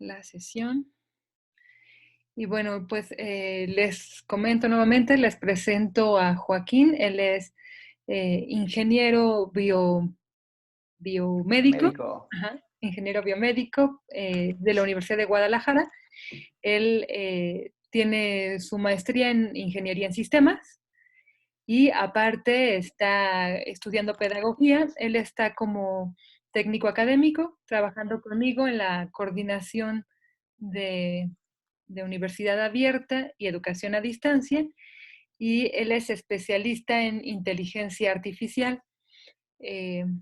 la sesión. Y bueno, pues les comento nuevamente, les presento a Joaquín. Él es ingeniero biomédico, Médico. ajá, ingeniero biomédico de la Universidad de Guadalajara. Él tiene su maestría en ingeniería en sistemas y aparte está estudiando pedagogía. Él está como técnico académico, trabajando conmigo en la coordinación de, de universidad abierta y educación a distancia, y él es especialista en inteligencia artificial.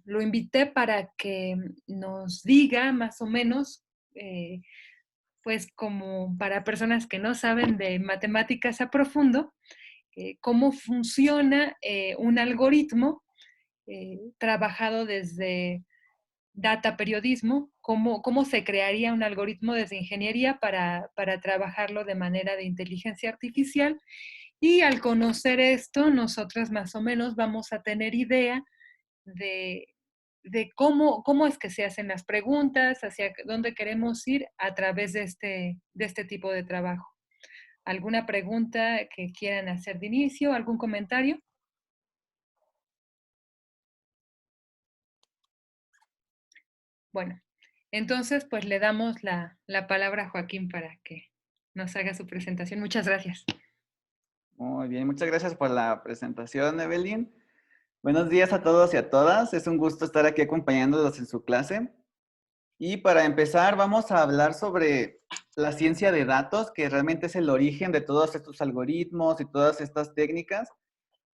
Lo invité para que nos diga más o menos, pues como para personas que no saben de matemáticas a profundo, cómo funciona un algoritmo trabajado desde data periodismo, cómo se crearía un algoritmo desde ingeniería para trabajarlo de manera de inteligencia artificial. Y al conocer esto, nosotros más o menos vamos a tener idea de, de cómo es que se hacen las preguntas, hacia dónde queremos ir a través de este tipo de trabajo. ¿Alguna pregunta que quieran hacer de inicio? ¿Algún comentario? Bueno, entonces pues le damos la palabra a Joaquín para que nos haga su presentación. Muchas gracias. Muy bien, muchas gracias por la presentación, Evelyn. Buenos días a todos y a todas. Es un gusto estar aquí acompañándolos en su clase. Y para empezar, vamos a hablar sobre la ciencia de datos, que realmente es el origen de todos estos algoritmos y todas estas técnicas,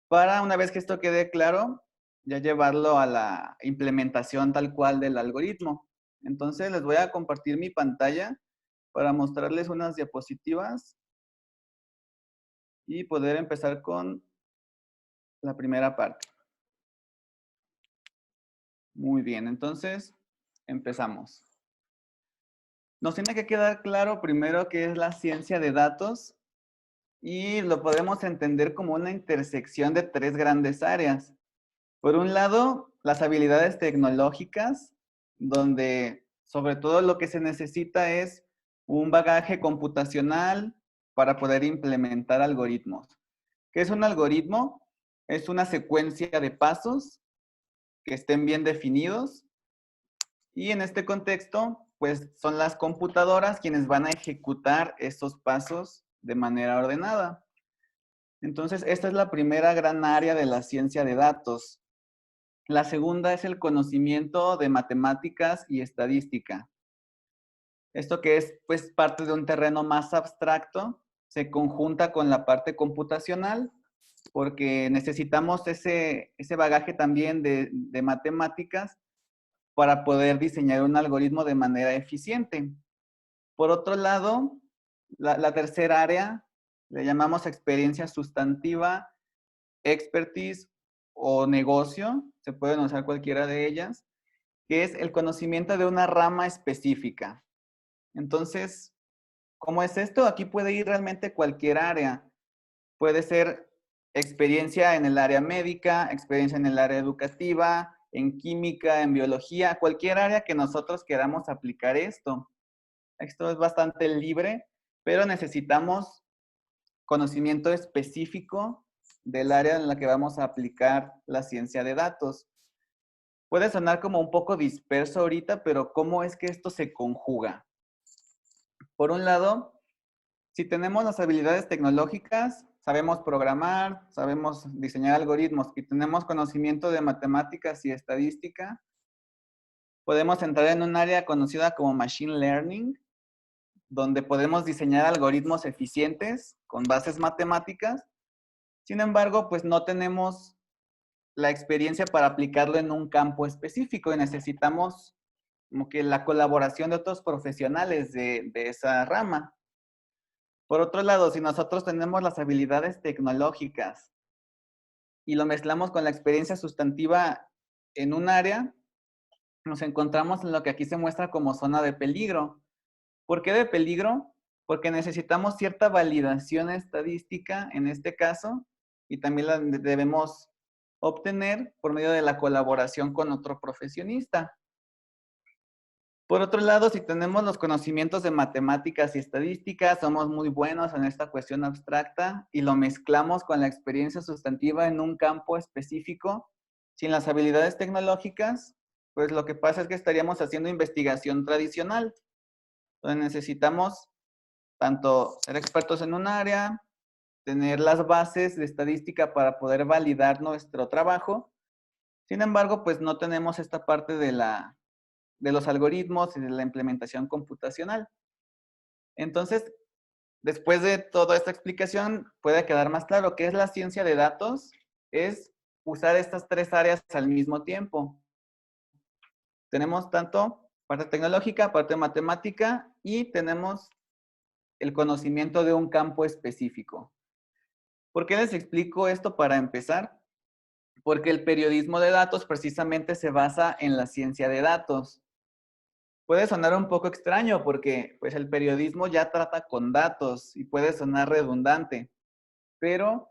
para una vez que esto quede claro, ya llevarlo a la implementación tal cual del algoritmo. Entonces, les voy a compartir mi pantalla para mostrarles unas diapositivas y poder empezar con la primera parte. Muy bien, entonces empezamos. Nos tiene que quedar claro primero qué es la ciencia de datos y lo podemos entender como una intersección de tres grandes áreas. Por un lado, las habilidades tecnológicas, donde sobre todo lo que se necesita es un bagaje computacional para poder implementar algoritmos. ¿Qué es un algoritmo? Es una secuencia de pasos que estén bien definidos. Y en este contexto, pues son las computadoras quienes van a ejecutar estos pasos de manera ordenada. Entonces, esta es la primera gran área de la ciencia de datos. La segunda es el conocimiento de matemáticas y estadística. Esto que es pues parte de un terreno más abstracto, se conjunta con la parte computacional porque necesitamos ese bagaje también de matemáticas para poder diseñar un algoritmo de manera eficiente. Por otro lado, la tercera área le llamamos experiencia sustantiva, expertise o negocio, se pueden usar cualquiera de ellas, que es el conocimiento de una rama específica. Entonces, ¿cómo es esto? Aquí puede ir realmente cualquier área. Puede ser experiencia en el área médica, experiencia en el área educativa, en química, en biología, cualquier área que nosotros queramos aplicar esto. Esto es bastante libre, pero necesitamos conocimiento específico del área en la que vamos a aplicar la ciencia de datos. Puede sonar como un poco disperso ahorita, pero ¿cómo es que esto se conjuga? Por un lado, si tenemos las habilidades tecnológicas, sabemos programar, sabemos diseñar algoritmos y tenemos conocimiento de matemáticas y estadística, podemos entrar en un área conocida como Machine Learning, donde podemos diseñar algoritmos eficientes con bases matemáticas. Sin embargo, pues no tenemos la experiencia para aplicarlo en un campo específico y necesitamos como que la colaboración de otros profesionales de esa rama. Por otro lado, si nosotros tenemos las habilidades tecnológicas y lo mezclamos con la experiencia sustantiva en un área, nos encontramos en lo que aquí se muestra como zona de peligro. ¿Por qué de peligro? Porque necesitamos cierta validación estadística en este caso y también la debemos obtener por medio de la colaboración con otro profesionista. Por otro lado, si tenemos los conocimientos de matemáticas y estadística, somos muy buenos en esta cuestión abstracta y lo mezclamos con la experiencia sustantiva en un campo específico, sin las habilidades tecnológicas, pues lo que pasa es que estaríamos haciendo investigación tradicional. Entonces necesitamos tanto ser expertos en un área, tener las bases de estadística para poder validar nuestro trabajo. Sin embargo, pues no tenemos esta parte de los algoritmos y de la implementación computacional. Entonces, después de toda esta explicación, puede quedar más claro qué es la ciencia de datos. Es usar estas tres áreas al mismo tiempo. Tenemos tanto parte tecnológica, parte matemática y tenemos el conocimiento de un campo específico. ¿Por qué les explico esto para empezar? Porque el periodismo de datos precisamente se basa en la ciencia de datos. Puede sonar un poco extraño porque pues, el periodismo ya trata con datos y puede sonar redundante, pero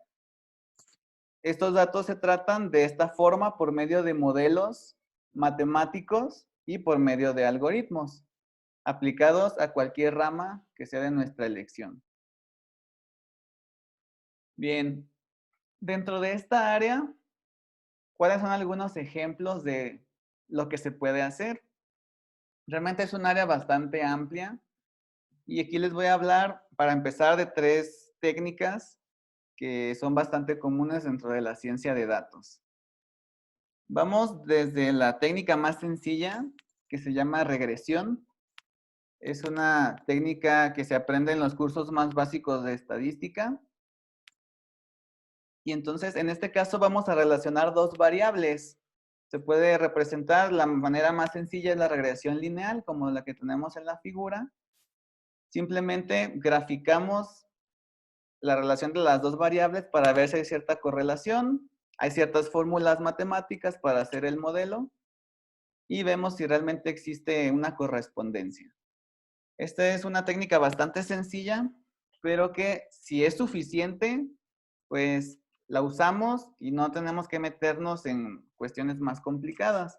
estos datos se tratan de esta forma por medio de modelos matemáticos y por medio de algoritmos aplicados a cualquier rama que sea de nuestra elección. Bien, dentro de esta área, ¿cuáles son algunos ejemplos de lo que se puede hacer? Realmente es un área bastante amplia y aquí les voy a hablar, para empezar, de tres técnicas que son bastante comunes dentro de la ciencia de datos. Vamos desde la técnica más sencilla, que se llama regresión. Es una técnica que se aprende en los cursos más básicos de estadística. Y entonces, en este caso, vamos a relacionar dos variables. Se puede representar, la manera más sencilla es la regresión lineal, como la que tenemos en la figura. Simplemente graficamos la relación de las dos variables para ver si hay cierta correlación. Hay ciertas fórmulas matemáticas para hacer el modelo y vemos si realmente existe una correspondencia. Esta es una técnica bastante sencilla, pero que si es suficiente, pues la usamos y no tenemos que meternos en cuestiones más complicadas.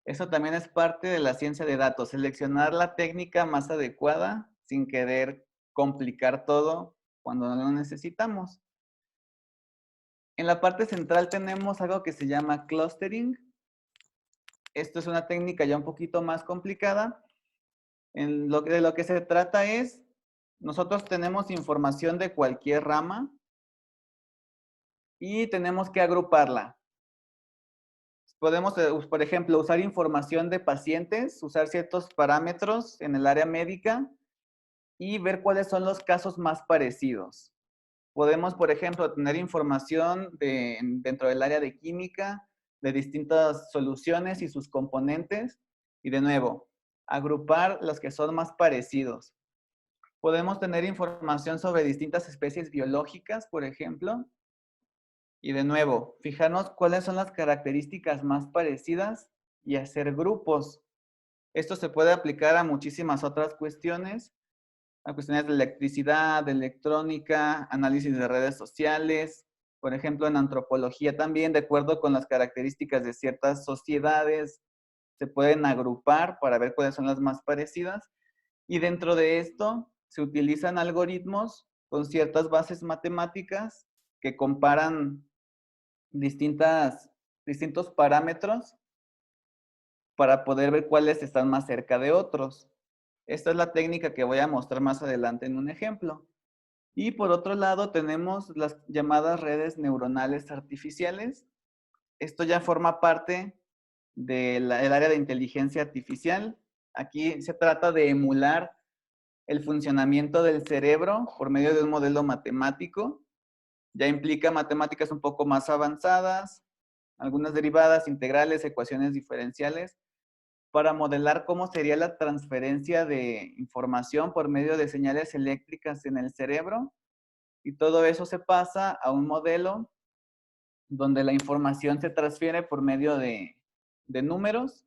Eso también es parte de la ciencia de datos, seleccionar la técnica más adecuada sin querer complicar todo cuando no lo necesitamos. En la parte central tenemos algo que se llama clustering. Esto es una técnica ya un poquito más complicada. De lo que se trata es, nosotros tenemos información de cualquier rama y tenemos que agruparla. Podemos, por ejemplo, usar información de pacientes, usar ciertos parámetros en el área médica y ver cuáles son los casos más parecidos. Podemos, por ejemplo, tener información dentro del área de química, de distintas soluciones y sus componentes. Y de nuevo, agrupar los que son más parecidos. Podemos tener información sobre distintas especies biológicas, por ejemplo. Y de nuevo, fijarnos cuáles son las características más parecidas y hacer grupos. Esto se puede aplicar a muchísimas otras cuestiones, a cuestiones de electricidad, de electrónica, análisis de redes sociales, por ejemplo, en antropología también, de acuerdo con las características de ciertas sociedades, se pueden agrupar para ver cuáles son las más parecidas. Y dentro de esto se utilizan algoritmos con ciertas bases matemáticas que comparan distintos parámetros para poder ver cuáles están más cerca de otros. Esta es la técnica que voy a mostrar más adelante en un ejemplo. Y por otro lado tenemos las llamadas redes neuronales artificiales. Esto ya forma parte del área de inteligencia artificial. Aquí se trata de emular el funcionamiento del cerebro por medio de un modelo matemático. Ya implica matemáticas un poco más avanzadas, algunas derivadas, integrales, ecuaciones diferenciales, para modelar cómo sería la transferencia de información por medio de señales eléctricas en el cerebro. Y todo eso se pasa a un modelo donde la información se transfiere por medio de números.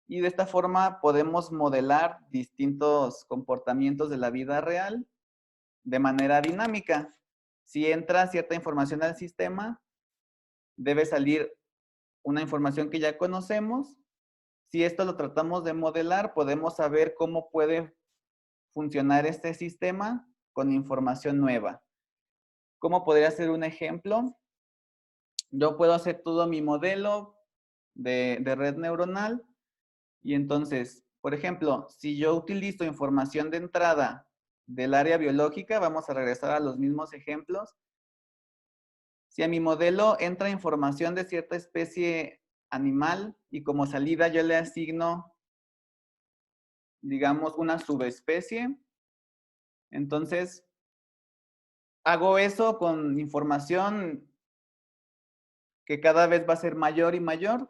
Y de esta forma podemos modelar distintos comportamientos de la vida real de manera dinámica. Si entra cierta información al sistema, debe salir una información que ya conocemos. si esto lo tratamos de modelar, podemos saber cómo puede funcionar este sistema con información nueva. ¿Cómo podría ser un ejemplo? Yo puedo hacer todo mi modelo de red neuronal y entonces, por ejemplo, si yo utilizo información de entrada del área biológica, vamos a regresar a los mismos ejemplos. Si a mi modelo entra información de cierta especie animal y como salida yo le asigno, digamos, una subespecie, entonces hago eso con información que cada vez va a ser mayor y mayor,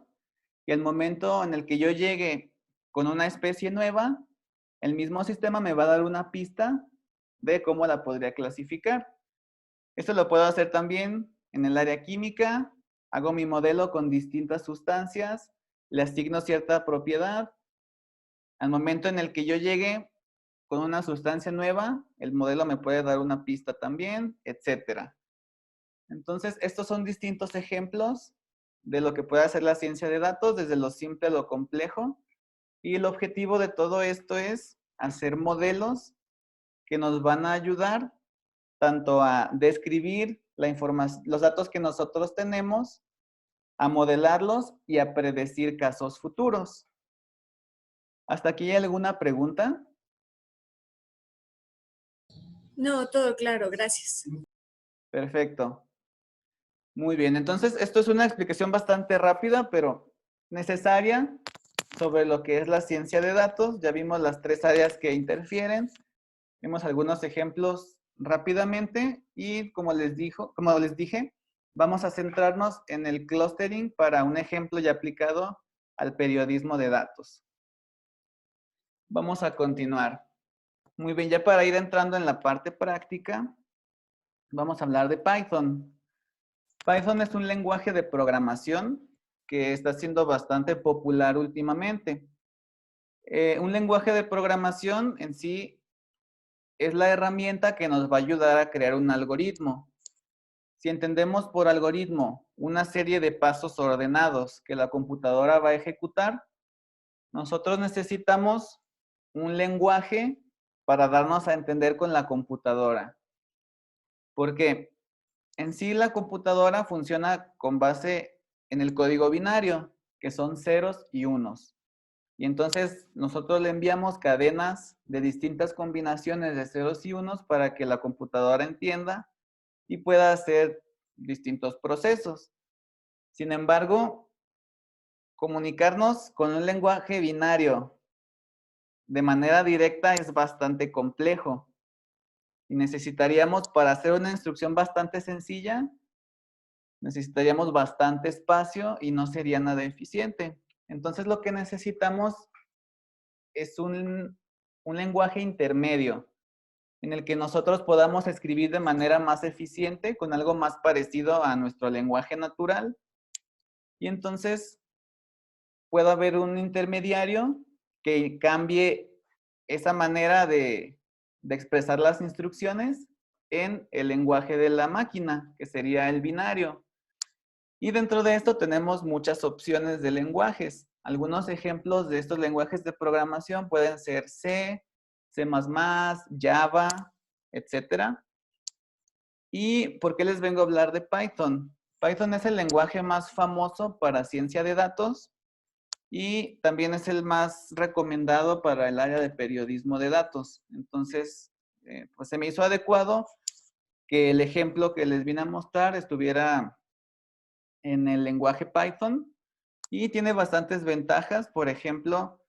y el momento en el que yo llegue con una especie nueva, el mismo sistema me va a dar una pista de cómo la podría clasificar. Esto lo puedo hacer también en el área química, hago mi modelo con distintas sustancias, le asigno cierta propiedad. Al momento en el que yo llegue con una sustancia nueva, el modelo me puede dar una pista también, etcétera. Entonces, estos son distintos ejemplos de lo que puede hacer la ciencia de datos, desde lo simple a lo complejo. Y el objetivo de todo esto es hacer modelos que nos van a ayudar tanto a describir la información, los datos que nosotros tenemos, a modelarlos y a predecir casos futuros. ¿Hasta aquí hay alguna pregunta? No, todo claro, gracias. Perfecto. Muy bien, entonces esto es una explicación bastante rápida, pero necesaria sobre lo que es la ciencia de datos. Ya vimos las tres áreas que interfieren. Vimos algunos ejemplos rápidamente y como les dije, vamos a centrarnos en el clustering para un ejemplo ya aplicado al periodismo de datos. Vamos a continuar. Muy bien, ya para ir entrando en la parte práctica, vamos a hablar de Python. Python es un lenguaje de programación que está siendo bastante popular últimamente. Un lenguaje de programación en sí es la herramienta que nos va a ayudar a crear un algoritmo. Si entendemos por algoritmo una serie de pasos ordenados que la computadora va a ejecutar, nosotros necesitamos un lenguaje para darnos a entender con la computadora. ¿Por qué? En sí la computadora funciona con base en el código binario, que son ceros y unos. Y entonces nosotros le enviamos cadenas de distintas combinaciones de ceros y unos para que la computadora entienda y pueda hacer distintos procesos. Sin embargo, comunicarnos con un lenguaje binario de manera directa es bastante complejo. Y necesitaríamos, para hacer una instrucción bastante sencilla, necesitaríamos bastante espacio y no sería nada eficiente. Entonces lo que necesitamos es un lenguaje intermedio en el que nosotros podamos escribir de manera más eficiente con algo más parecido a nuestro lenguaje natural. Y entonces puede haber un intermediario que cambie esa manera de expresar las instrucciones en el lenguaje de la máquina, que sería el binario. Y dentro de esto tenemos muchas opciones de lenguajes. Algunos ejemplos de estos lenguajes de programación pueden ser C, C++, Java, etcétera. ¿Y por qué les vengo a hablar de Python? Python es el lenguaje más famoso para ciencia de datos y también es el más recomendado para el área de periodismo de datos. Entonces, pues se me hizo adecuado que el ejemplo que les vine a mostrar estuviera en el lenguaje Python y tiene bastantes ventajas. Por ejemplo,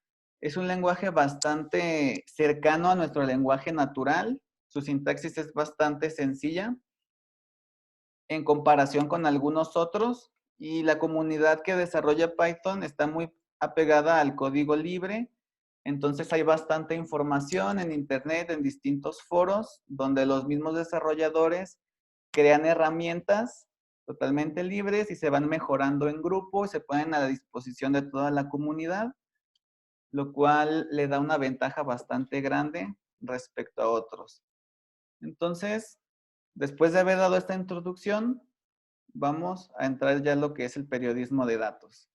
es un lenguaje bastante cercano a nuestro lenguaje natural. Su sintaxis es bastante sencilla en comparación con algunos otros y la comunidad que desarrolla Python está muy apegada al código libre. Entonces hay bastante información en internet, en distintos foros, donde los mismos desarrolladores crean herramientas totalmente libres y se van mejorando en grupo y se ponen a la disposición de toda la comunidad, lo cual le da una ventaja bastante grande respecto a otros. Entonces, después de haber dado esta introducción, vamos a entrar ya en lo que es el periodismo de datos.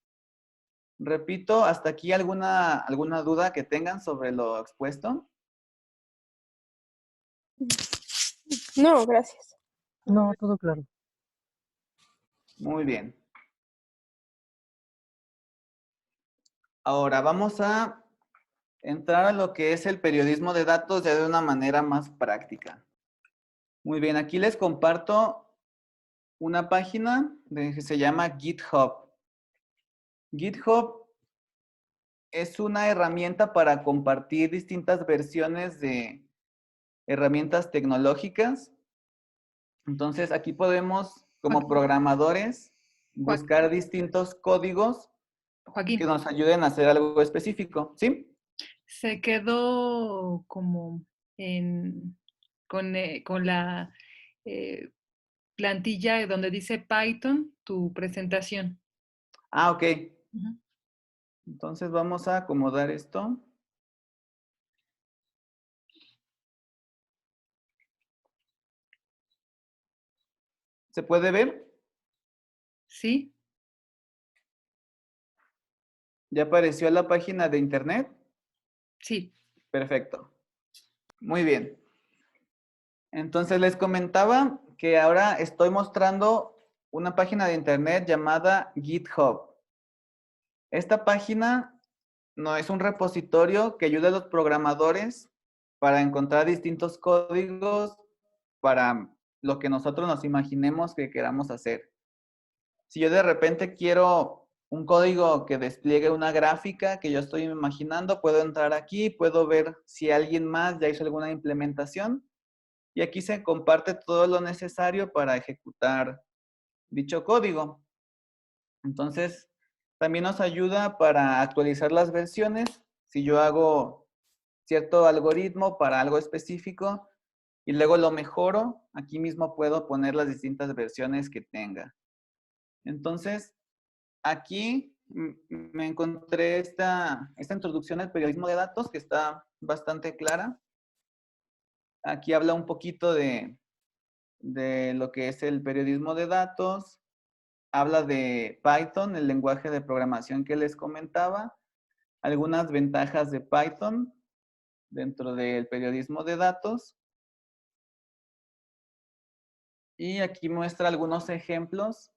Repito, hasta aquí alguna duda que tengan sobre lo expuesto. No, gracias. No, todo claro. Muy bien. Ahora vamos a entrar a lo que es el periodismo de datos ya de una manera más práctica. Muy bien, aquí les comparto una página que se llama GitHub. GitHub es una herramienta para compartir distintas versiones de herramientas tecnológicas. Entonces, aquí podemos, como Joaquín. programadores, Joa- buscar distintos códigos que Joaquín, nos ayuden a hacer algo específico, ¿sí? se quedó como con la eh, plantilla donde dice Python, tu presentación. Ah, ok. Ujú. Entonces vamos a acomodar esto. ¿Se puede ver? ¿Sí? ¿Ya apareció la página de internet? Sí. Perfecto. Muy bien. Entonces les comentaba que ahora estoy mostrando una página de internet llamada GitHub. Esta página no es un repositorio que ayuda a los programadores para encontrar distintos códigos para lo que nosotros nos imaginemos que queramos hacer. Si yo de repente quiero un código que despliegue una gráfica que yo estoy imaginando, puedo entrar aquí, puedo ver si alguien más ya hizo alguna implementación y aquí se comparte todo lo necesario para ejecutar dicho código. Entonces, también nos ayuda para actualizar las versiones. Si yo hago cierto algoritmo para algo específico y luego lo mejoro, aquí mismo puedo poner las distintas versiones que tenga. Entonces, aquí me encontré esta introducción al periodismo de datos que está bastante clara. Aquí habla un poquito de lo que es el periodismo de datos. Habla de Python, el lenguaje de programación que les comentaba. Algunas ventajas de Python dentro del periodismo de datos. Y aquí muestra algunos ejemplos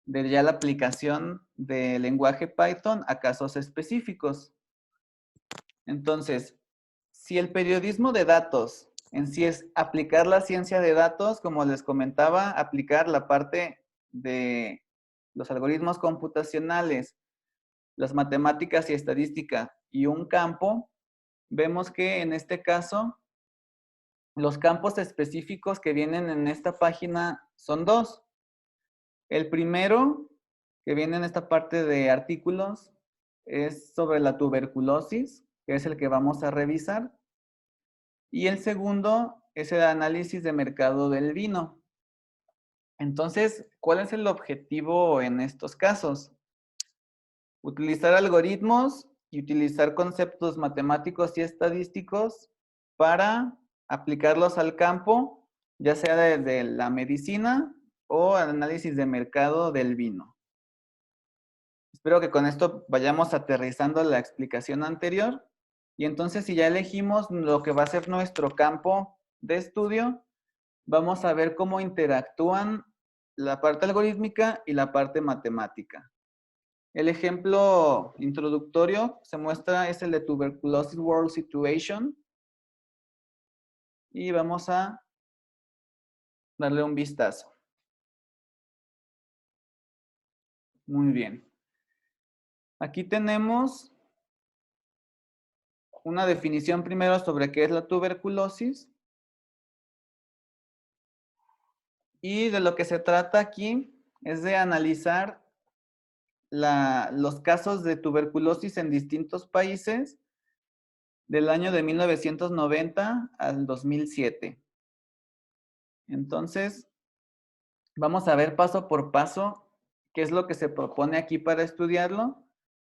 de ya la aplicación del lenguaje Python a casos específicos. Entonces, si el periodismo de datos en sí es aplicar la ciencia de datos, como les comentaba, aplicar la parte de los algoritmos computacionales, las matemáticas y estadística y un campo, vemos que en este caso los campos específicos que vienen en esta página son dos. El primero, que viene en esta parte de artículos, es sobre la tuberculosis, que es el que vamos a revisar. Y el segundo es el análisis de mercado del vino. Entonces, ¿cuál es el objetivo en estos casos? Utilizar algoritmos y utilizar conceptos matemáticos y estadísticos para aplicarlos al campo, ya sea desde la medicina o al análisis de mercado del vino. Espero que con esto vayamos aterrizando la explicación anterior. Y entonces, si ya elegimos lo que va a ser nuestro campo de estudio, vamos a ver cómo interactúan la parte algorítmica y la parte matemática. El ejemplo introductorio se muestra es el de Tuberculosis World Situation. Y vamos a darle un vistazo. Muy bien. Aquí tenemos una definición primero sobre qué es la tuberculosis. Y de lo que se trata aquí es de analizar los casos de tuberculosis en distintos países del año de 1990 al 2007. Entonces, vamos a ver paso por paso qué es lo que se propone aquí para estudiarlo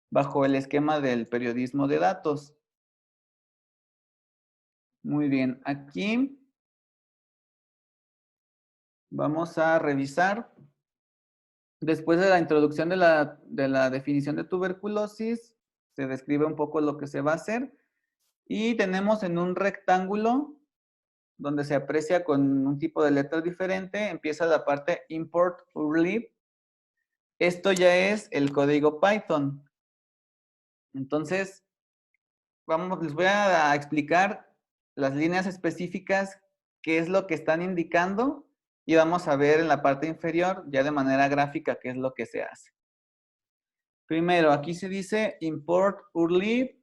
bajo el esquema del periodismo de datos. Muy bien, aquí vamos a revisar Después de la introducción de la definición de tuberculosis, se describe un poco lo que se va a hacer. Y tenemos en un rectángulo, donde se aprecia con un tipo de letra diferente, empieza la parte import urlib. Esto ya es el código Python. Entonces, les voy a explicar las líneas específicas, qué es lo que están indicando, y vamos a ver en la parte inferior, ya de manera gráfica, qué es lo que se hace. Primero, aquí se dice import urlib,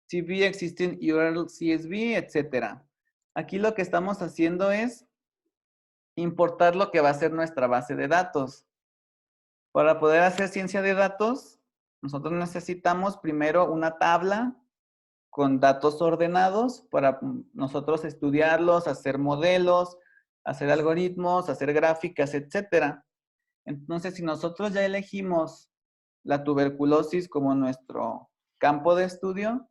cv existing URL CSV, etc. Aquí lo que estamos haciendo es importar lo que va a ser nuestra base de datos. Para poder hacer ciencia de datos, nosotros necesitamos primero una tabla con datos ordenados para nosotros estudiarlos, hacer modelos, hacer algoritmos, hacer gráficas, etc. Entonces, si nosotros ya elegimos la tuberculosis como nuestro campo de estudio,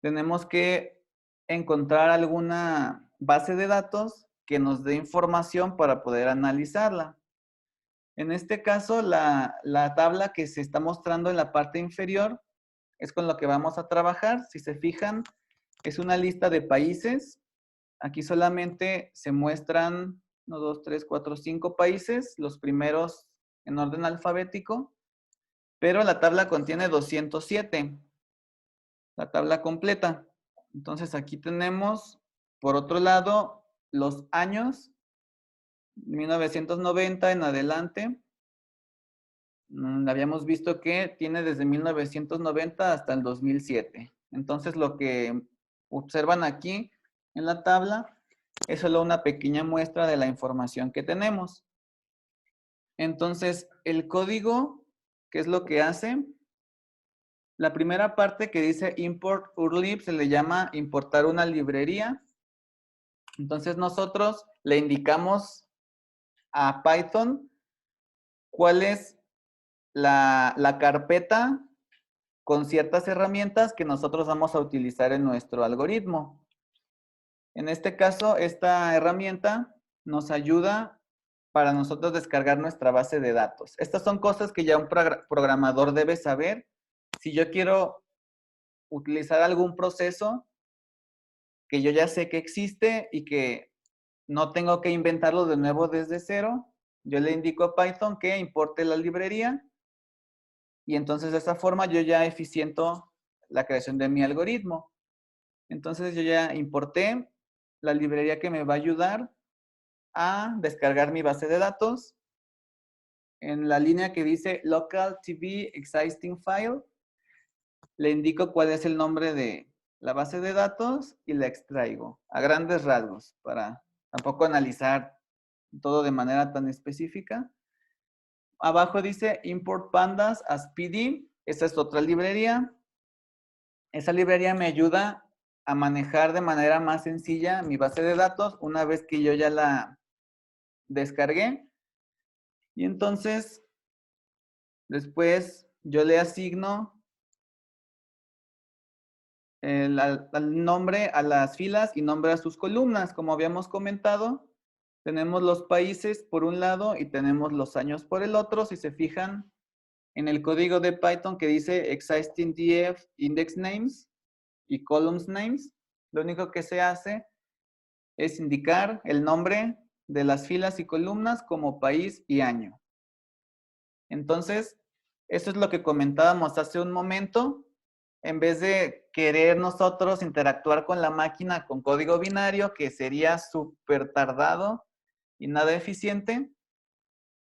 tenemos que encontrar alguna base de datos que nos dé información para poder analizarla. En este caso, la tabla que se está mostrando en la parte inferior es con lo que vamos a trabajar. Si se fijan, es una lista de países. Aquí solamente se muestran 1, 2, 3, 4, 5 países, los primeros en orden alfabético, pero la tabla contiene 207, la tabla completa. Entonces aquí tenemos, por otro lado, los años, 1990 en adelante. Habíamos visto que tiene desde 1990 hasta el 2007. Entonces lo que observan aquí en la tabla es solo una pequeña muestra de la información que tenemos. Entonces el código, ¿qué es lo que hace? La primera parte que dice import urlib se le llama importar una librería. Entonces nosotros le indicamos a Python cuál es la carpeta con ciertas herramientas que nosotros vamos a utilizar en nuestro algoritmo. En este caso, esta herramienta nos ayuda para nosotros descargar nuestra base de datos. Estas son cosas que ya un programador debe saber. Si yo quiero utilizar algún proceso que yo ya sé que existe y que no tengo que inventarlo de nuevo desde cero, yo le indico a Python que importe la librería y entonces de esa forma yo ya eficiento la creación de mi algoritmo. Entonces yo ya importé la librería que me va a ayudar a descargar mi base de datos. En la línea que dice local tv existing file, le indico cuál es el nombre de la base de datos y la extraigo a grandes rasgos para tampoco analizar todo de manera tan específica. Abajo dice import pandas as PD. Esta es otra librería. Esa librería me ayuda a manejar de manera más sencilla mi base de datos una vez que yo ya la descargué. Y entonces, después yo le asigno al nombre a las filas y nombre a sus columnas. Como habíamos comentado, tenemos los países por un lado y tenemos los años por el otro. Si se fijan en el código de Python que dice existing df index names y columns names, lo único que se hace es indicar el nombre de las filas y columnas como país y año. Entonces, eso es lo que comentábamos hace un momento. En vez de querer nosotros interactuar con la máquina con código binario, que sería súper tardado y nada eficiente,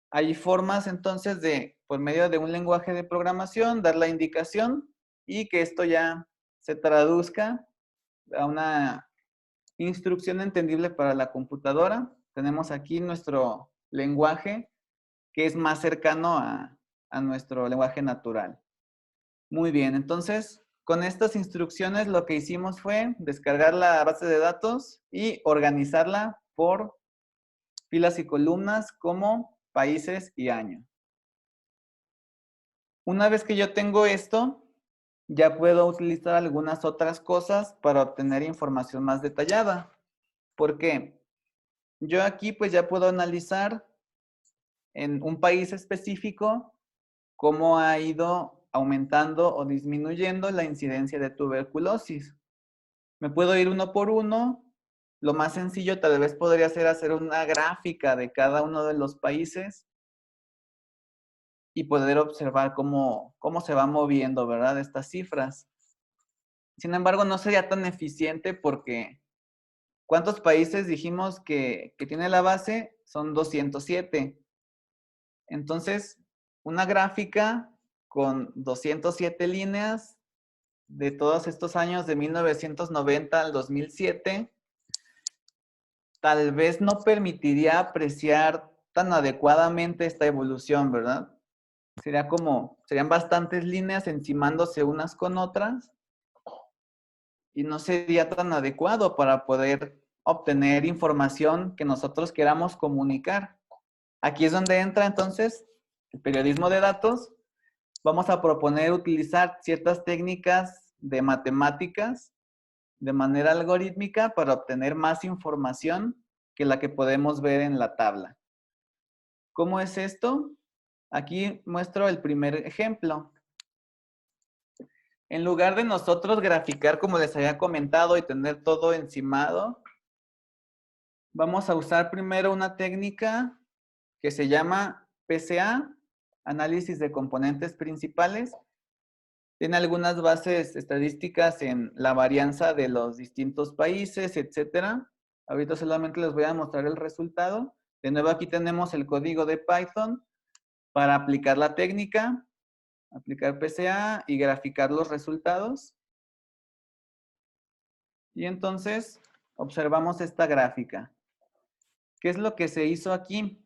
hay formas entonces de, por medio de un lenguaje de programación, dar la indicación y que esto ya se traduzca a una instrucción entendible para la computadora. Tenemos aquí nuestro lenguaje que es más cercano a nuestro lenguaje natural. Muy bien, entonces con estas instrucciones lo que hicimos fue descargar la base de datos y organizarla por filas y columnas como países y año. Una vez que yo tengo esto, ya puedo utilizar algunas otras cosas para obtener información más detallada. ¿Por qué? Yo aquí pues ya puedo analizar en un país específico, cómo ha ido aumentando o disminuyendo la incidencia de tuberculosis. Me puedo ir uno por uno. Lo más sencillo tal vez podría ser hacer una gráfica de cada uno de los países y poder observar cómo se va moviendo, ¿verdad? Estas cifras. Sin embargo, no sería tan eficiente porque ¿cuántos países dijimos que tiene la base? Son 207. Entonces, una gráfica con 207 líneas de todos estos años de 1990 al 2007, tal vez no permitiría apreciar tan adecuadamente esta evolución, ¿verdad? Serían bastantes líneas encimándose unas con otras y no sería tan adecuado para poder obtener información que nosotros queramos comunicar. Aquí es donde entra entonces el periodismo de datos. Vamos a proponer utilizar ciertas técnicas de matemáticas de manera algorítmica para obtener más información que la que podemos ver en la tabla. ¿Cómo es esto? Aquí muestro el primer ejemplo. En lugar de nosotros graficar, como les había comentado, y tener todo encimado, vamos a usar primero una técnica que se llama PCA, análisis de componentes principales. Tiene algunas bases estadísticas en la varianza de los distintos países, etcétera. Ahorita solamente les voy a mostrar el resultado. De nuevo aquí tenemos el código de Python para aplicar la técnica, aplicar PCA y graficar los resultados. Y entonces observamos esta gráfica. ¿Qué es lo que se hizo aquí?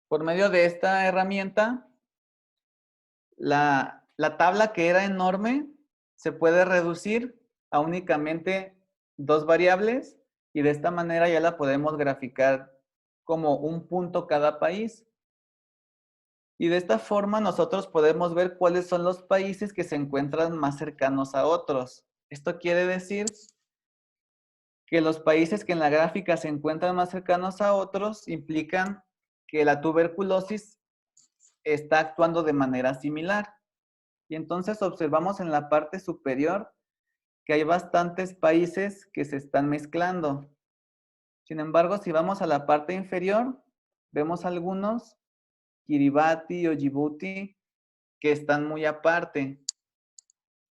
Por medio de esta herramienta, la tabla que era enorme se puede reducir a únicamente 2 variables y de esta manera ya la podemos graficar como un punto cada país. Y de esta forma nosotros podemos ver cuáles son los países que se encuentran más cercanos a otros. Esto quiere decir que los países que en la gráfica se encuentran más cercanos a otros implican que la tuberculosis está actuando de manera similar. Y entonces observamos en la parte superior que hay bastantes países que se están mezclando. Sin embargo, si vamos a la parte inferior, vemos algunos, Kiribati o Djibouti, que están muy aparte.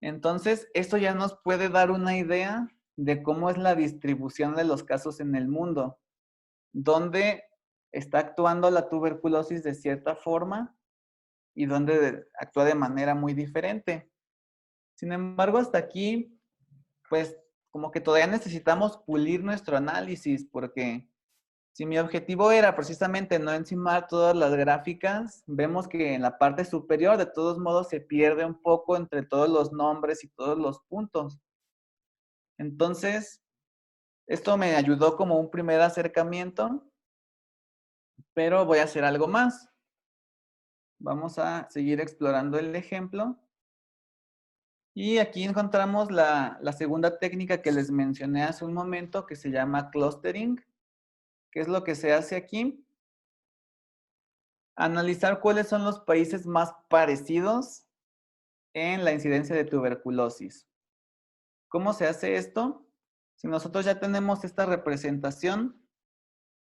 Entonces, esto ya nos puede dar una idea de cómo es la distribución de los casos en el mundo, dónde está actuando la tuberculosis de cierta forma y dónde actúa de manera muy diferente. Sin embargo, hasta aquí, pues como que todavía necesitamos pulir nuestro análisis, porque si mi objetivo era precisamente no encimar todas las gráficas, vemos que en la parte superior de todos modos se pierde un poco entre todos los nombres y todos los puntos. Entonces, esto me ayudó como un primer acercamiento, pero voy a hacer algo más. Vamos a seguir explorando el ejemplo. Y aquí encontramos la segunda técnica que les mencioné hace un momento, que se llama clustering. ¿Qué es lo que se hace aquí? Analizar cuáles son los países más parecidos en la incidencia de tuberculosis. ¿Cómo se hace esto? Si nosotros ya tenemos esta representación,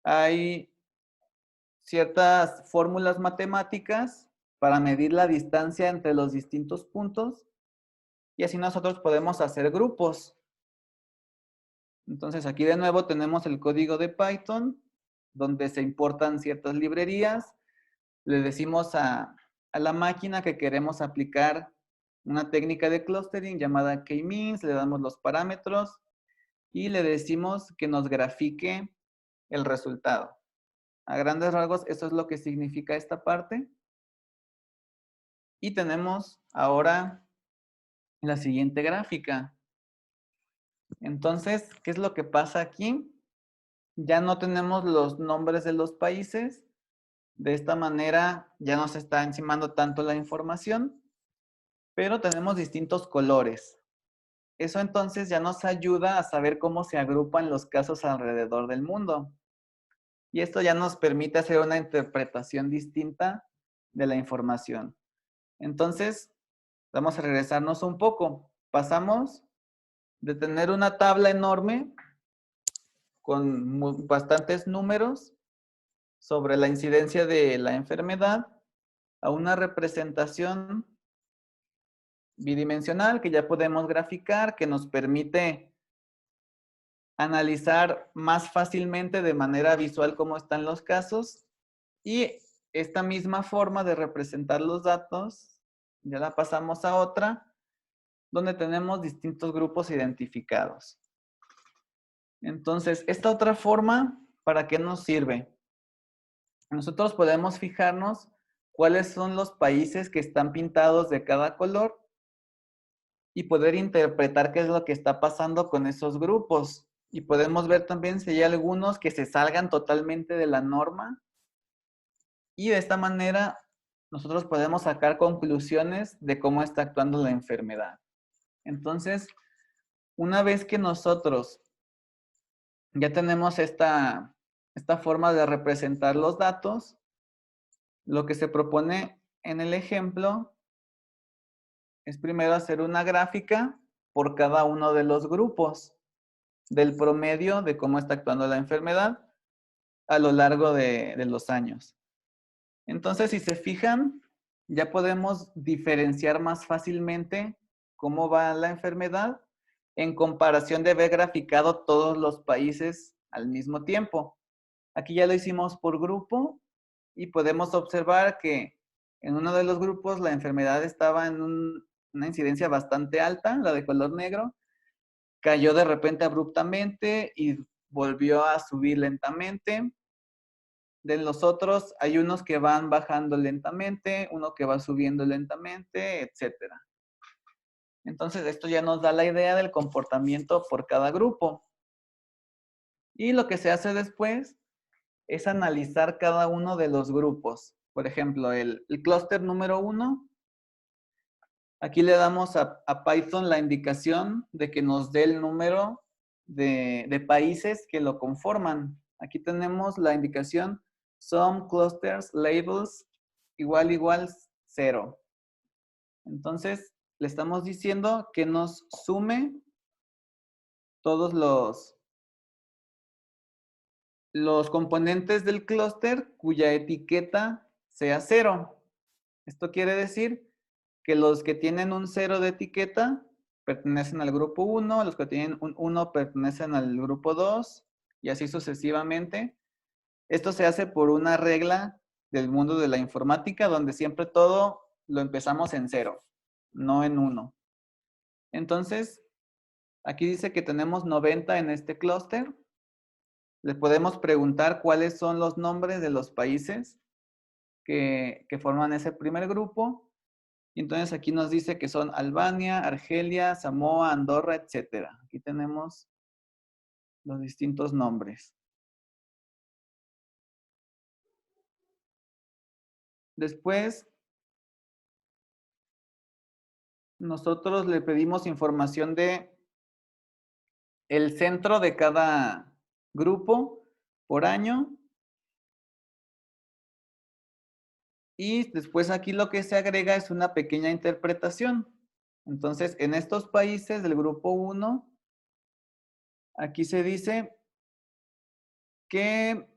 hay ciertas fórmulas matemáticas para medir la distancia entre los distintos puntos y así nosotros podemos hacer grupos. Entonces aquí de nuevo tenemos el código de Python donde se importan ciertas librerías. Le decimos a la máquina que queremos aplicar una técnica de clustering llamada k-means, le damos los parámetros y le decimos que nos grafique el resultado. A grandes rasgos, eso es lo que significa esta parte. Y tenemos ahora la siguiente gráfica. Entonces, ¿qué es lo que pasa aquí? Ya no tenemos los nombres de los países. De esta manera ya no se está encimando tanto la información, pero tenemos distintos colores. Eso entonces ya nos ayuda a saber cómo se agrupan los casos alrededor del mundo. Y esto ya nos permite hacer una interpretación distinta de la información. Entonces, vamos a regresarnos un poco. Pasamos de tener una tabla enorme con bastantes números sobre la incidencia de la enfermedad a una representación bidimensional que ya podemos graficar, que nos permite analizar más fácilmente de manera visual cómo están los casos. Y esta misma forma de representar los datos, ya la pasamos a otra, donde tenemos distintos grupos identificados. Entonces, esta otra forma, ¿para qué nos sirve? Nosotros podemos fijarnos cuáles son los países que están pintados de cada color y poder interpretar qué es lo que está pasando con esos grupos. Y podemos ver también si hay algunos que se salgan totalmente de la norma. Y de esta manera nosotros podemos sacar conclusiones de cómo está actuando la enfermedad. Entonces, una vez que nosotros ya tenemos esta forma de representar los datos, lo que se propone en el ejemplo es primero hacer una gráfica por cada uno de los grupos del promedio de cómo está actuando la enfermedad a lo largo de los años. Entonces, si se fijan, ya podemos diferenciar más fácilmente cómo va la enfermedad en comparación de haber graficado todos los países al mismo tiempo. Aquí ya lo hicimos por grupo y podemos observar que en uno de los grupos la enfermedad estaba en una incidencia bastante alta, la de color negro, cayó de repente abruptamente y volvió a subir lentamente. De los otros hay unos que van bajando lentamente, uno que va subiendo lentamente, etc. Entonces esto ya nos da la idea del comportamiento por cada grupo. Y lo que se hace después es analizar cada uno de los grupos. Por ejemplo, el clúster número 1, aquí le damos a Python la indicación de que nos dé el número de países que lo conforman. Aquí tenemos la indicación sum clusters labels igual 0. Entonces, le estamos diciendo que nos sume todos los componentes del clúster cuya etiqueta sea 0. Esto quiere decir que los que tienen un 0 de etiqueta pertenecen al grupo 1, los que tienen un 1 pertenecen al grupo 2 y así sucesivamente. Esto se hace por una regla del mundo de la informática donde siempre todo lo empezamos en 0, no en 1. Entonces, aquí dice que tenemos 90 en este clúster. Le podemos preguntar cuáles son los nombres de los países que forman ese primer grupo. Y entonces aquí nos dice que son Albania, Argelia, Samoa, Andorra, etc. Aquí tenemos los distintos nombres. Después, nosotros le pedimos información de el centro de cada grupo por año. Y después aquí lo que se agrega es una pequeña interpretación. Entonces, en estos países del grupo 1, aquí se dice que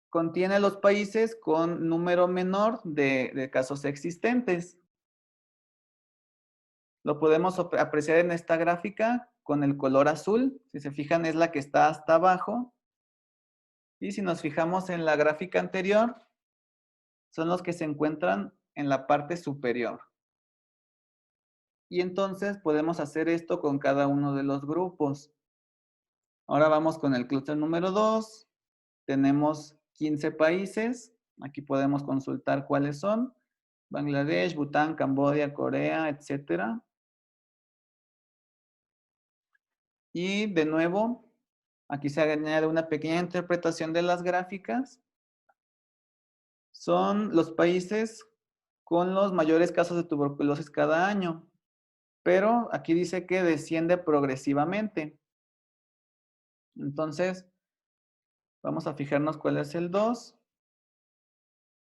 contiene los países con número menor de casos existentes. Lo podemos apreciar en esta gráfica con el color azul. Si se fijan, es la que está hasta abajo. Y si nos fijamos en la gráfica anterior, son los que se encuentran en la parte superior. Y entonces podemos hacer esto con cada uno de los grupos. Ahora vamos con el clúster número 2. Tenemos 15 países. Aquí podemos consultar cuáles son. Bangladesh, Bután, Camboya, Corea, etc. Y de nuevo, aquí se añade una pequeña interpretación de las gráficas. Son los países con los mayores casos de tuberculosis cada año. Pero aquí dice que desciende progresivamente. Entonces, Vamos a fijarnos cuál es el 2.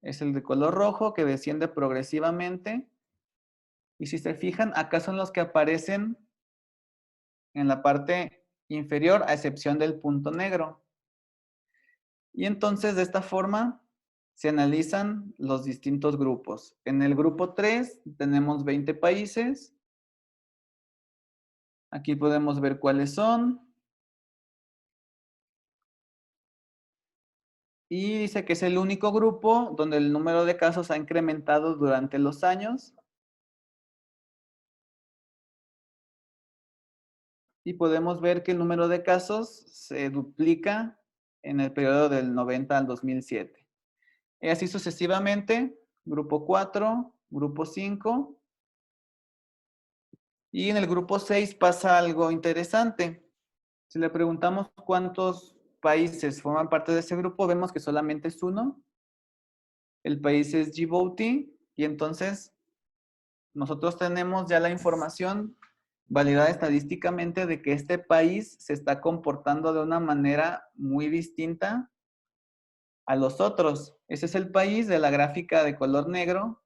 Es el de color rojo que desciende progresivamente. Y si se fijan, acá son los que aparecen en la parte inferior, a excepción del punto negro. Y entonces de esta forma se analizan los distintos grupos. En el grupo 3 tenemos 20 países. Aquí podemos ver cuáles son. Y dice que es el único grupo donde el número de casos ha incrementado durante los años. Y podemos ver que el número de casos se duplica en el periodo del 90 al 2007. Y así sucesivamente, grupo 4, grupo 5. Y en el grupo 6 pasa algo interesante. Si le preguntamos cuántos países forman parte de ese grupo, vemos que solamente es uno. El país es Djibouti y entonces nosotros tenemos ya la información validada estadísticamente de que este país se está comportando de una manera muy distinta a los otros. Ese es el país de la gráfica de color negro,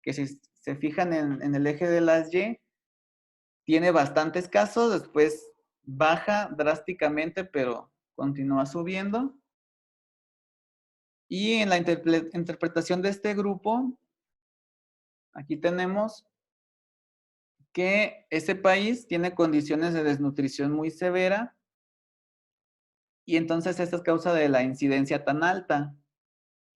que si se fijan en el eje de las Y, tiene bastantes casos, después baja drásticamente, pero continúa subiendo. Y en la interpretación de este grupo, aquí tenemos que ese país tiene condiciones de desnutrición muy severa y entonces esta es causa de la incidencia tan alta.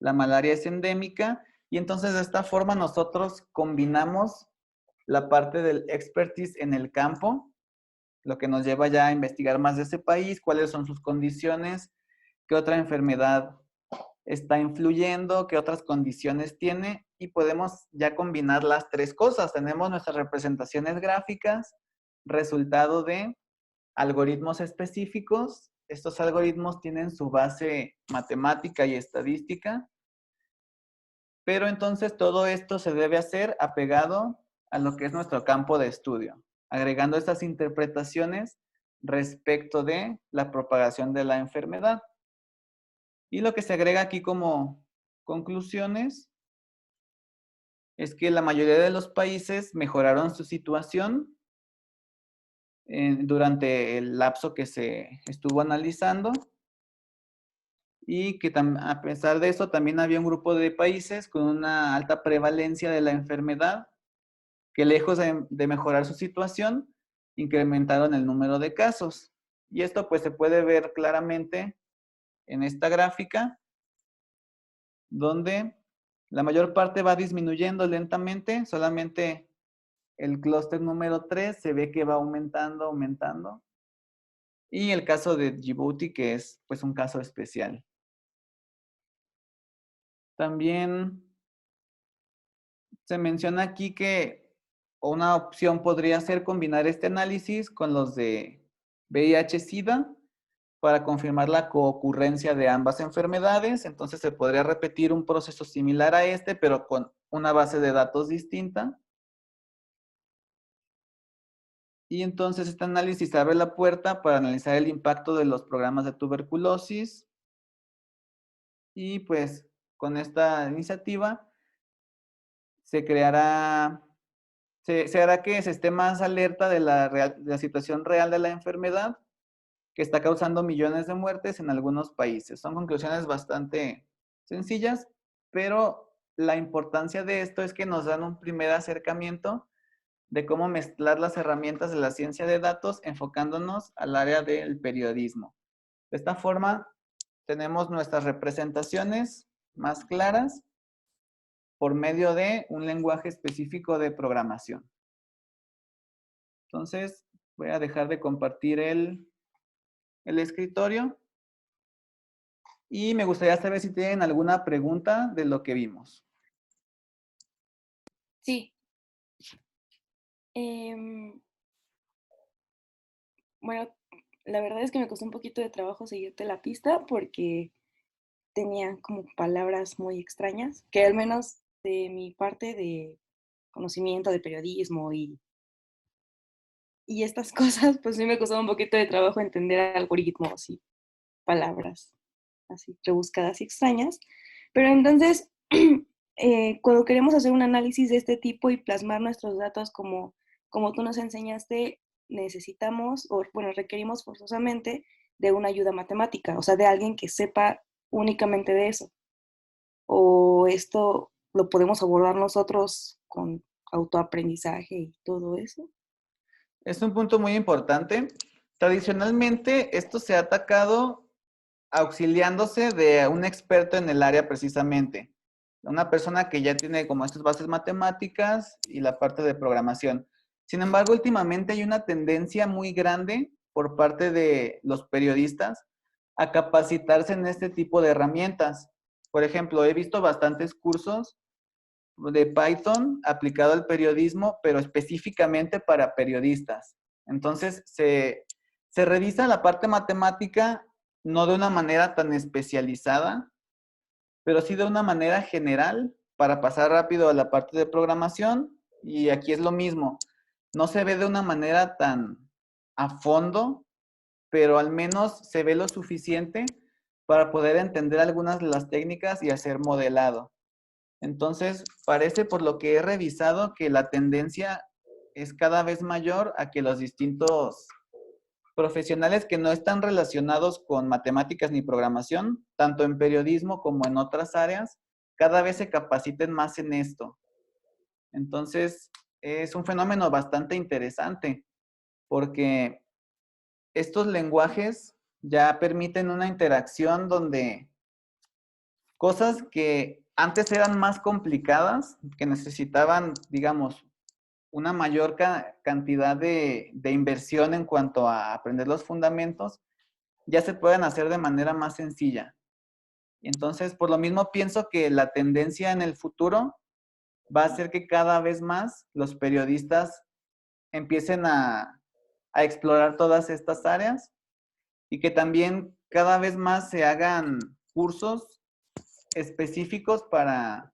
La malaria es endémica y entonces de esta forma nosotros combinamos la parte del expertise en el campo, lo que nos lleva ya a investigar más de ese país, cuáles son sus condiciones, qué otra enfermedad está influyendo, qué otras condiciones tiene y podemos ya combinar las tres cosas. Tenemos nuestras representaciones gráficas, resultado de algoritmos específicos. Estos algoritmos tienen su base matemática y estadística, pero entonces todo esto se debe hacer apegado a lo que es nuestro campo de estudio, agregando estas interpretaciones respecto de la propagación de la enfermedad. Y lo que se agrega aquí como conclusiones es que la mayoría de los países mejoraron su situación durante el lapso que se estuvo analizando y que a pesar de eso también había un grupo de países con una alta prevalencia de la enfermedad que lejos de mejorar su situación, incrementaron el número de casos. Y esto pues se puede ver claramente en esta gráfica, donde la mayor parte va disminuyendo lentamente, solamente el clúster número 3 se ve que va aumentando, aumentando. Y el caso de Djibouti, que es pues un caso especial. También se menciona aquí que una opción podría ser combinar este análisis con los de VIH-Sida para confirmar la coocurrencia de ambas enfermedades. Entonces se podría repetir un proceso similar a este, pero con una base de datos distinta. Y entonces este análisis abre la puerta para analizar el impacto de los programas de tuberculosis. Y pues con esta iniciativa se creará, se hará que se esté más alerta de la situación real de la enfermedad que está causando millones de muertes en algunos países. Son conclusiones bastante sencillas, pero la importancia de esto es que nos dan un primer acercamiento de cómo mezclar las herramientas de la ciencia de datos enfocándonos al área del periodismo. De esta forma, tenemos nuestras representaciones más claras por medio de un lenguaje específico de programación. Entonces, voy a dejar de compartir el escritorio y me gustaría saber si tienen alguna pregunta de lo que vimos. Sí. Em, bueno, la verdad es que me costó un poquito de trabajo seguirte la pista porque tenía como palabras muy extrañas, que al menos de mi parte de conocimiento de periodismo y estas cosas, pues sí me costó un poquito de trabajo entender algoritmos palabras así rebuscadas y extrañas. Pero entonces, cuando queremos hacer un análisis de este tipo y plasmar nuestros datos como tú nos enseñaste, necesitamos, o bueno, requerimos forzosamente de una ayuda matemática, o sea, de alguien que sepa únicamente de eso. O esto lo podemos abordar nosotros con autoaprendizaje y todo eso. Es un punto muy importante. Tradicionalmente, esto se ha atacado auxiliándose de un experto en el área precisamente. Una persona que ya tiene como estas bases matemáticas y la parte de programación. Sin embargo, últimamente hay una tendencia muy grande por parte de los periodistas a capacitarse en este tipo de herramientas. Por ejemplo, he visto bastantes cursos de Python aplicado al periodismo, pero específicamente para periodistas. Entonces, se revisa la parte matemática no de una manera tan especializada, pero sí de una manera general para pasar rápido a la parte de programación. Y aquí es lo mismo. No se ve de una manera tan a fondo, pero al menos se ve lo suficiente para poder entender algunas de las técnicas y hacer modelado. Entonces, parece por lo que he revisado que la tendencia es cada vez mayor a que los distintos profesionales que no están relacionados con matemáticas ni programación, tanto en periodismo como en otras áreas, cada vez se capaciten más en esto. Entonces, es un fenómeno bastante interesante porque estos lenguajes ya permiten una interacción donde cosas que antes eran más complicadas, que necesitaban, digamos, una mayor cantidad de inversión en cuanto a aprender los fundamentos, ya se pueden hacer de manera más sencilla. Y entonces, por lo mismo, pienso que la tendencia en el futuro va a ser que cada vez más los periodistas empiecen a explorar todas estas áreas y que también cada vez más se hagan cursos específicos para,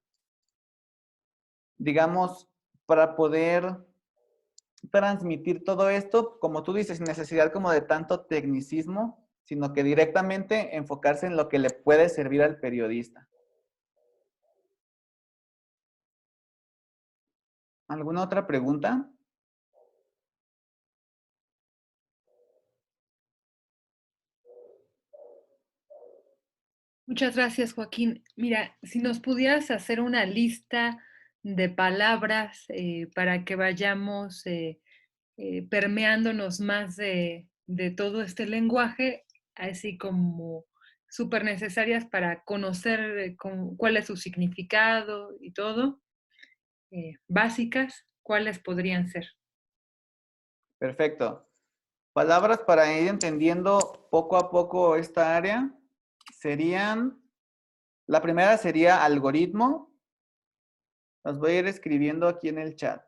digamos, para poder transmitir todo esto, como tú dices, sin necesidad como de tanto tecnicismo, sino que directamente enfocarse en lo que le puede servir al periodista. ¿Alguna otra pregunta? Muchas gracias, Joaquín. Mira, si nos pudieras hacer una lista de palabras para que vayamos permeándonos más de todo este lenguaje, así como súper necesarias para conocer cuál es su significado y todo, básicas, ¿cuáles podrían ser? Perfecto. Palabras para ir entendiendo poco a poco esta área serían, la primera sería algoritmo. Las voy a ir escribiendo aquí en el chat.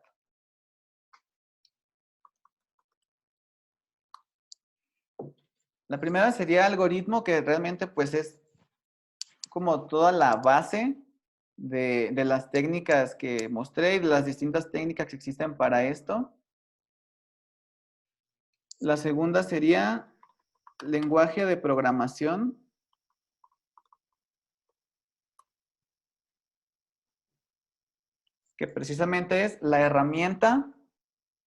La primera sería algoritmo, que realmente pues es como toda la base de las técnicas que mostré y de las distintas técnicas que existen para esto. La segunda sería lenguaje de programación, que precisamente es la herramienta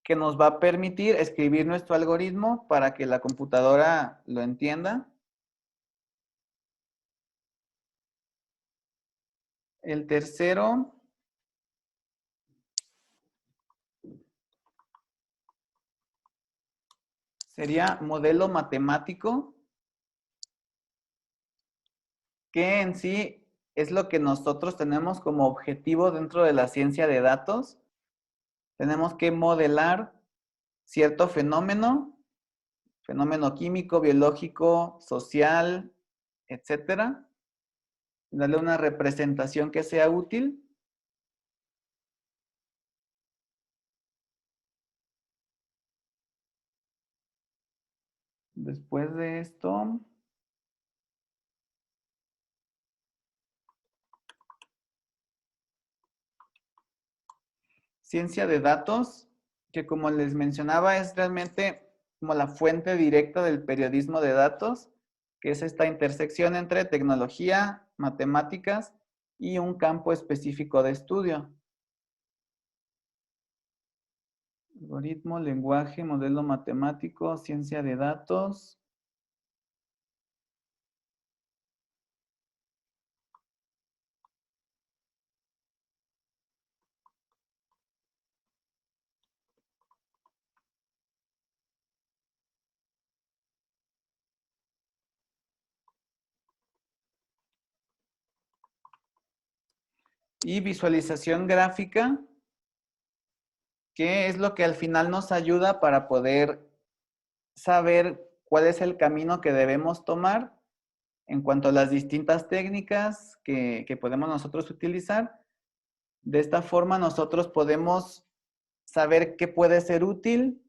que nos va a permitir escribir nuestro algoritmo para que la computadora lo entienda. El tercero sería modelo matemático, que en sí es lo que nosotros tenemos como objetivo dentro de la ciencia de datos. Tenemos que modelar cierto fenómeno químico, biológico, social, etcétera, darle una representación que sea útil. Después de esto, ciencia de datos, que como les mencionaba es realmente como la fuente directa del periodismo de datos. que es esta intersección entre tecnología, matemáticas y un campo específico de estudio. Algoritmo, lenguaje, modelo matemático, ciencia de datos. Y visualización gráfica, que es lo que al final nos ayuda para poder saber cuál es el camino que debemos tomar en cuanto a las distintas técnicas que podemos nosotros utilizar. De esta forma nosotros podemos saber qué puede ser útil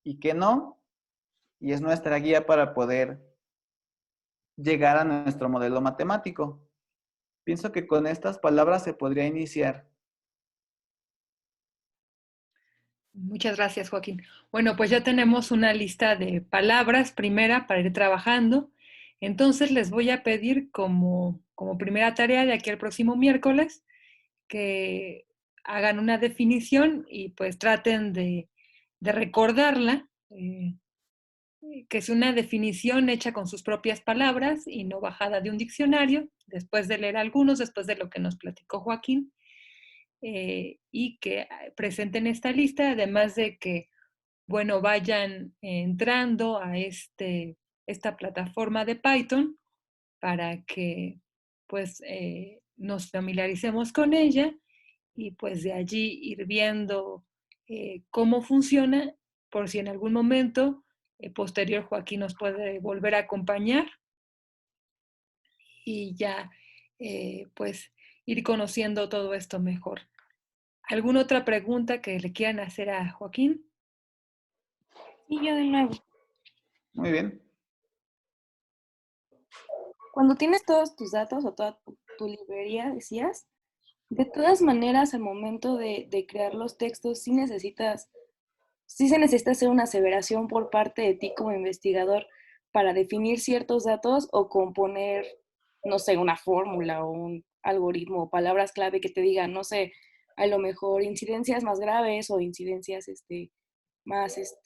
y qué no, y es nuestra guía para poder llegar a nuestro modelo matemático. Pienso que con estas palabras se podría iniciar. Muchas gracias, Joaquín. Bueno, pues ya tenemos una lista de palabras primera para ir trabajando. Entonces les voy a pedir como primera tarea de aquí al próximo miércoles que hagan una definición y pues traten de recordarla, que es una definición hecha con sus propias palabras y no bajada de un diccionario, después de leer algunos, después de lo que nos platicó Joaquín, y que presenten esta lista, además de que, bueno, vayan entrando a esta plataforma de Python para que pues nos familiaricemos con ella y pues de allí ir viendo cómo funciona, por si en algún momento posterior Joaquín nos puede volver a acompañar y ya pues ir conociendo todo esto mejor. ¿Alguna otra pregunta que le quieran hacer a Joaquín? Y yo de nuevo. Muy bien. Cuando tienes todos tus datos o toda tu librería, decías, de todas maneras, al momento de crear los textos, sí se necesita hacer una aseveración por parte de ti como investigador para definir ciertos datos o componer, no sé, una fórmula o un algoritmo o palabras clave que te digan, no sé, a lo mejor incidencias más graves o incidencias más,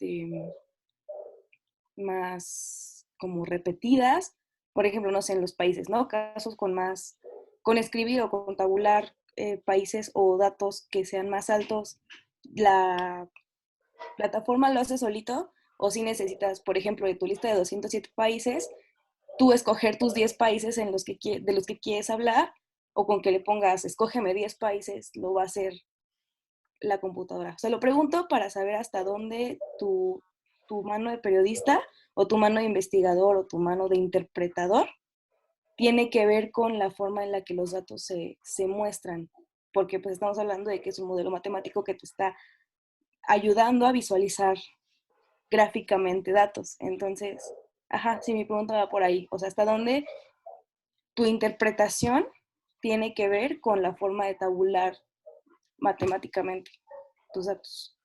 más como repetidas, por ejemplo, no sé, en los países, ¿no? Casos con escribir o con tabular países o datos que sean más altos, la plataforma lo hace solito o si necesitas, por ejemplo, de tu lista de 207 países, tú escoger tus 10 países de los que quieres hablar o con que le pongas, escógeme 10 países, lo va a hacer la computadora. Se lo pregunto para saber hasta dónde tu mano de periodista o tu mano de investigador o tu mano de interpretador tiene que ver con la forma en la que los datos se muestran, porque pues estamos hablando de que es un modelo matemático que te está ayudando a visualizar gráficamente datos. Entonces, ajá, sí, mi pregunta va por ahí. O sea, ¿hasta dónde tu interpretación tiene que ver con la forma de tabular matemáticamente tus datos?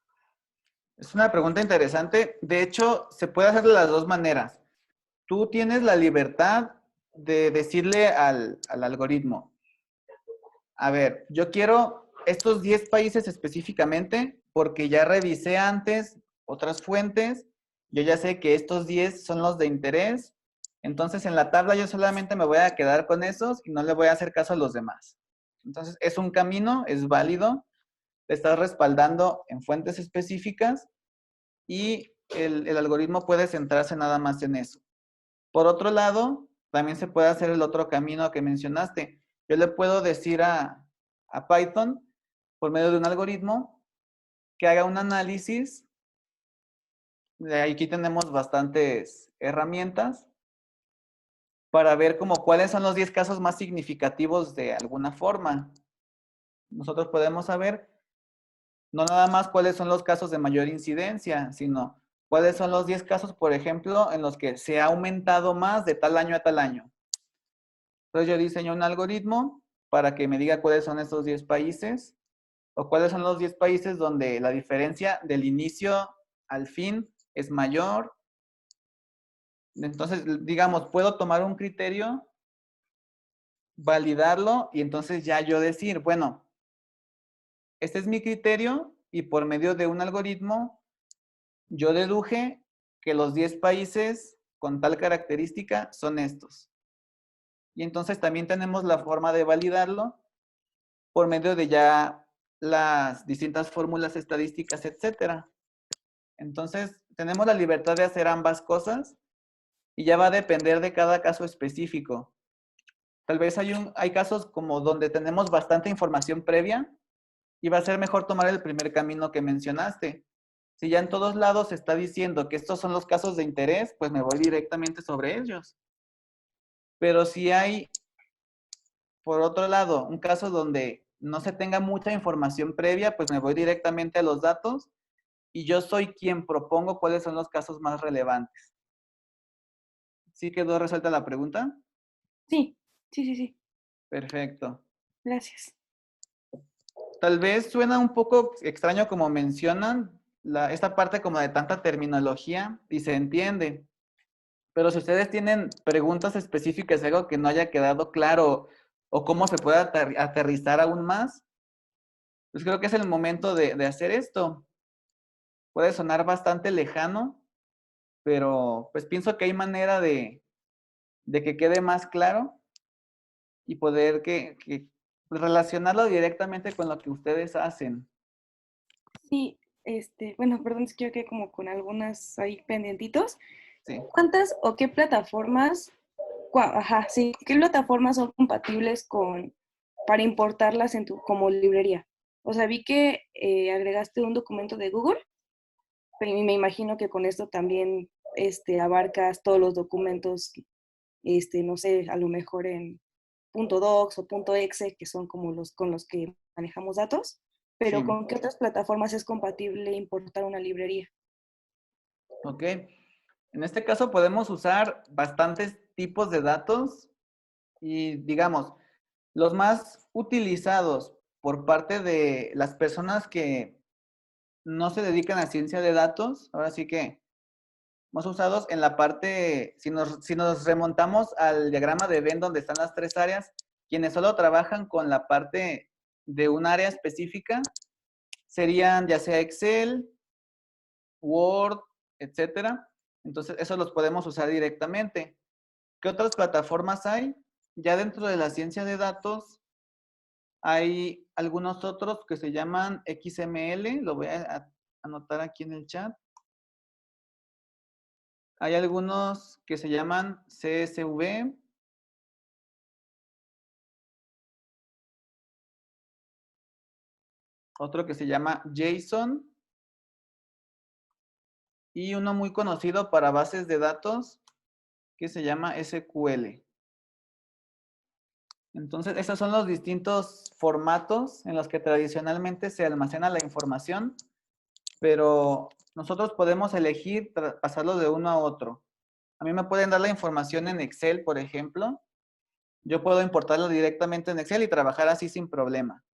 Es una pregunta interesante. De hecho, se puede hacer de las dos maneras. Tú tienes la libertad de decirle al algoritmo, a ver, yo quiero estos 10 países específicamente porque ya revisé antes otras fuentes, yo ya sé que estos 10 son los de interés, entonces en la tabla yo solamente me voy a quedar con esos y no le voy a hacer caso a los demás. Entonces es un camino, es válido, te estás respaldando en fuentes específicas y el algoritmo puede centrarse nada más en eso. Por otro lado, también se puede hacer el otro camino que mencionaste. Yo le puedo decir a Python, por medio de un algoritmo, que haga un análisis. Aquí tenemos bastantes herramientas para ver como cuáles son los 10 casos más significativos de alguna forma. Nosotros podemos saber no nada más cuáles son los casos de mayor incidencia, sino cuáles son los 10 casos, por ejemplo, en los que se ha aumentado más de tal año a tal año. Entonces yo diseño un algoritmo para que me diga cuáles son estos 10 países o cuáles son los 10 países donde la diferencia del inicio al fin es mayor Entonces, digamos, puedo tomar un criterio, validarlo y entonces ya yo decir, bueno, este es mi criterio y por medio de un algoritmo yo deduje que los 10 países con tal característica son estos. Y entonces también tenemos la forma de validarlo por medio de ya las distintas fórmulas estadísticas, etcétera. Entonces, tenemos la libertad de hacer ambas cosas y ya va a depender de cada caso específico. Tal vez hay casos como donde tenemos bastante información previa y va a ser mejor tomar el primer camino que mencionaste. Si ya en todos lados se está diciendo que estos son los casos de interés, pues me voy directamente sobre ellos. Pero si hay, por otro lado, un caso donde no se tenga mucha información previa, pues me voy directamente a los datos y yo soy quien propongo cuáles son los casos más relevantes. ¿Sí quedó resuelta la pregunta? Sí, sí, sí, sí. Perfecto. Gracias. Tal vez suena un poco extraño como mencionan esta parte como de tanta terminología y se entiende. Pero si ustedes tienen preguntas específicas, algo que no haya quedado claro o cómo se puede aterrizar aún más, pues creo que es el momento de hacer esto. Puede sonar bastante lejano, pero pues pienso que hay manera de que quede más claro y poder que relacionarlo directamente con lo que ustedes hacen. Sí, bueno, perdón, es que yo quedé como con algunas ahí pendientitos. Sí. ¿Cuántas o qué plataformas, ajá, sí, qué plataformas son compatibles para importarlas en como librería? O sea, vi que agregaste un documento de Google, pero me imagino que con esto también abarcas todos los documentos, no sé, a lo mejor en .docs o .exe, que son como los con los que manejamos datos, Sí. pero ¿con qué otras plataformas es compatible importar una librería? Ok. En este caso podemos usar bastantes tipos de datos y digamos, los más utilizados por parte de las personas que no se dedican a ciencia de datos, ahora sí que más usados en la parte, si nos remontamos al diagrama de Venn donde están las tres áreas, quienes solo trabajan con la parte de un área específica serían ya sea Excel, Word, etcétera. Entonces, eso los podemos usar directamente. ¿Qué otras plataformas hay? Ya dentro de la ciencia de datos hay algunos otros que se llaman XML, lo voy a anotar aquí en el chat. Hay algunos que se llaman CSV. Otro que se llama JSON. Y uno muy conocido para bases de datos que se llama SQL. Entonces, esos son los distintos formatos en los que tradicionalmente se almacena la información, pero nosotros podemos elegir pasarlo de uno a otro. A mí me pueden dar la información en Excel, por ejemplo. Yo puedo importarlo directamente en Excel y trabajar así sin problema.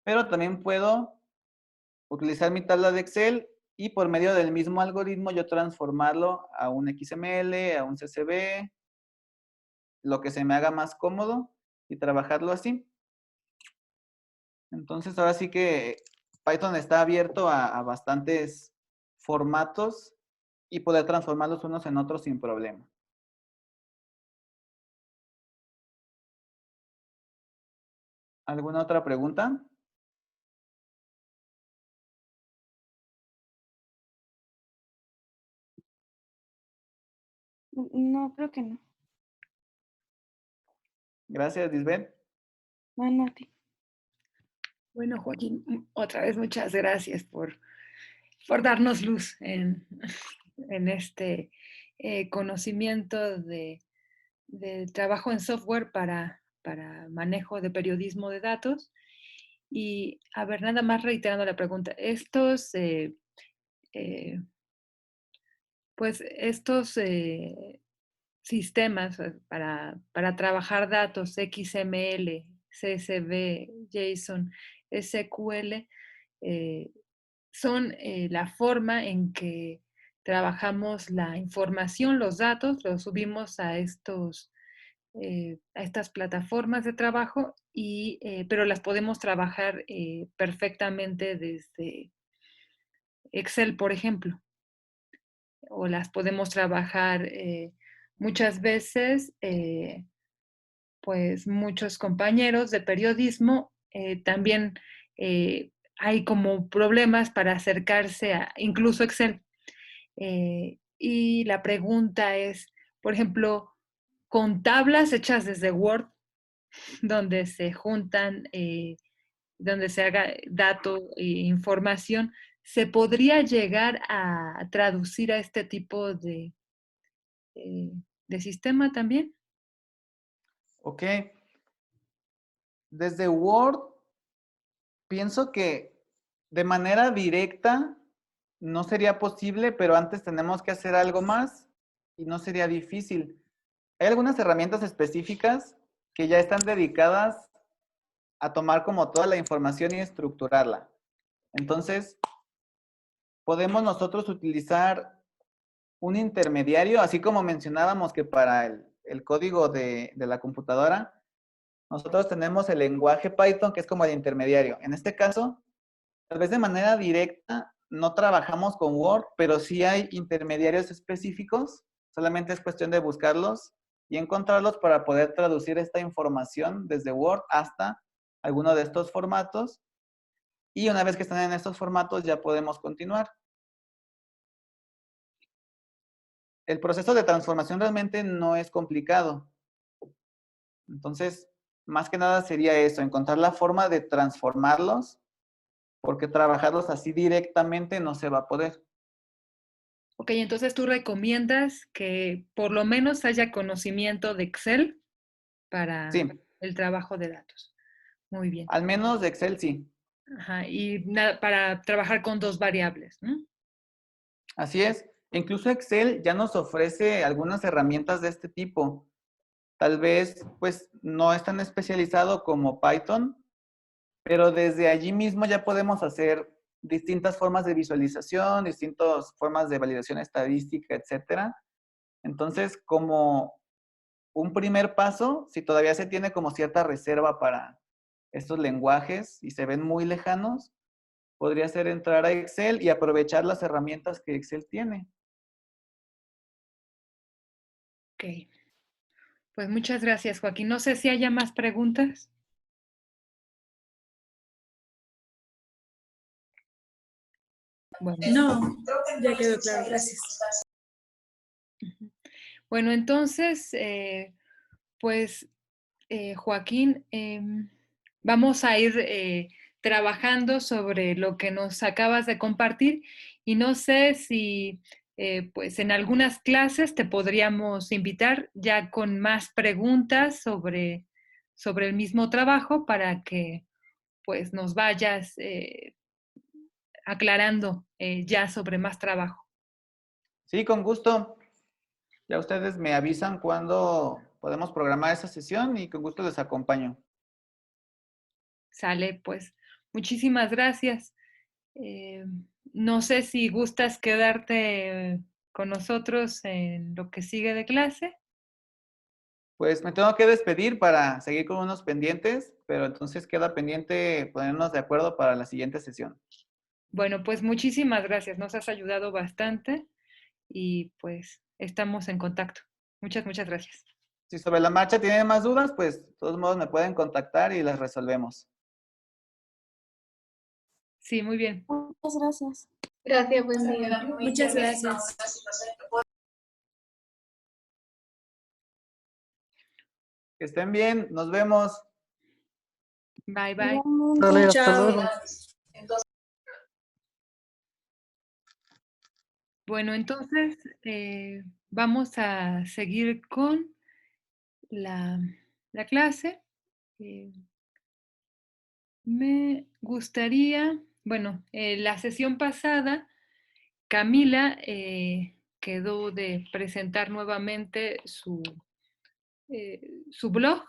Pero también puedo utilizar mi tabla de Excel y por medio del mismo algoritmo yo transformarlo a un XML, a un CSV, lo que se me haga más cómodo y trabajarlo así. Entonces ahora sí que Python está abierto a bastantes formatos y poder transformarlos unos en otros sin problema. ¿Alguna otra pregunta? No, creo que no. Gracias, Lisbeth. No, no, a ti. Bueno, Joaquín, otra vez muchas gracias por darnos luz en este conocimiento de trabajo en software para manejo de periodismo de datos. Y a ver, nada más reiterando la pregunta, eh, estos sistemas para trabajar datos XML, CSV, JSON, SQL, son la forma en que trabajamos la información, los datos, los subimos a estas plataformas de trabajo, pero las podemos trabajar perfectamente desde Excel, por ejemplo, o las podemos trabajar muchas veces, pues muchos compañeros de periodismo también hay como problemas para acercarse a incluso Excel. Y la pregunta es, por ejemplo, con tablas hechas desde Word, donde se juntan, donde se haga dato e información, ¿se podría llegar a traducir a este tipo eh, de sistema también? Ok. Desde Word, pienso que de manera directa no sería posible, pero antes tenemos que hacer algo más y no sería difícil. Hay algunas herramientas específicas que ya están dedicadas a tomar como toda la información y estructurarla. Entonces, podemos nosotros utilizar un intermediario, así como mencionábamos que para el código de la computadora, nosotros tenemos el lenguaje Python, que es como el intermediario. En este caso, tal vez de manera directa no trabajamos con Word, pero sí hay intermediarios específicos. Solamente es cuestión de buscarlos y encontrarlos para poder traducir esta información desde Word hasta alguno de estos formatos. Y una vez que están en estos formatos ya podemos continuar. El proceso de transformación realmente no es complicado. Entonces, más que nada sería eso, encontrar la forma de transformarlos, porque trabajarlos así directamente no se va a poder. Ok, entonces tú recomiendas que por lo menos haya conocimiento de Excel para Sí, el trabajo de datos. Muy bien. al menos de Excel sí. Ajá, y para trabajar con dos variables, ¿no? Así es. Incluso Excel ya nos ofrece algunas herramientas de este tipo. Tal vez, pues, no es tan especializado como Python, pero desde allí mismo ya podemos hacer distintas formas de visualización, distintas formas de validación estadística, etcétera. Entonces, como un primer paso, si todavía se tiene como cierta reserva para estos lenguajes y se ven muy lejanos, podría ser entrar a Excel y aprovechar las herramientas que Excel tiene. Ok, pues muchas gracias, Joaquín. No sé si haya más preguntas. Bueno, No, ya quedó claro, gracias. bueno entonces, pues Joaquín, vamos a ir trabajando sobre lo que nos acabas de compartir y no sé si pues en algunas clases te podríamos invitar ya con más preguntas sobre el mismo trabajo para que pues nos vayas aclarando ya sobre más trabajo. Sí, con gusto. Ya ustedes me avisan cuándo podemos programar esa sesión y con gusto les acompaño. Sale, pues muchísimas gracias. Eh, no sé si gustas quedarte con nosotros en lo que sigue de clase. Pues me tengo que despedir para seguir con unos pendientes, pero entonces queda pendiente ponernos de acuerdo para la siguiente sesión. Bueno, pues muchísimas gracias. Nos has ayudado bastante y pues estamos en contacto. Muchas gracias. Si sobre la marcha tienen más dudas, pues de todos modos me pueden contactar y las resolvemos. Sí, muy bien. Muchas gracias. Gracias, buen día. Muchas gracias. Que estén bien, nos vemos. Bye, bye. Igualmente. Hasta Chao. luego. Bueno, entonces vamos a seguir con la, la clase. Eh, me gustaría, bueno, la sesión pasada, Camila quedó de presentar nuevamente su blog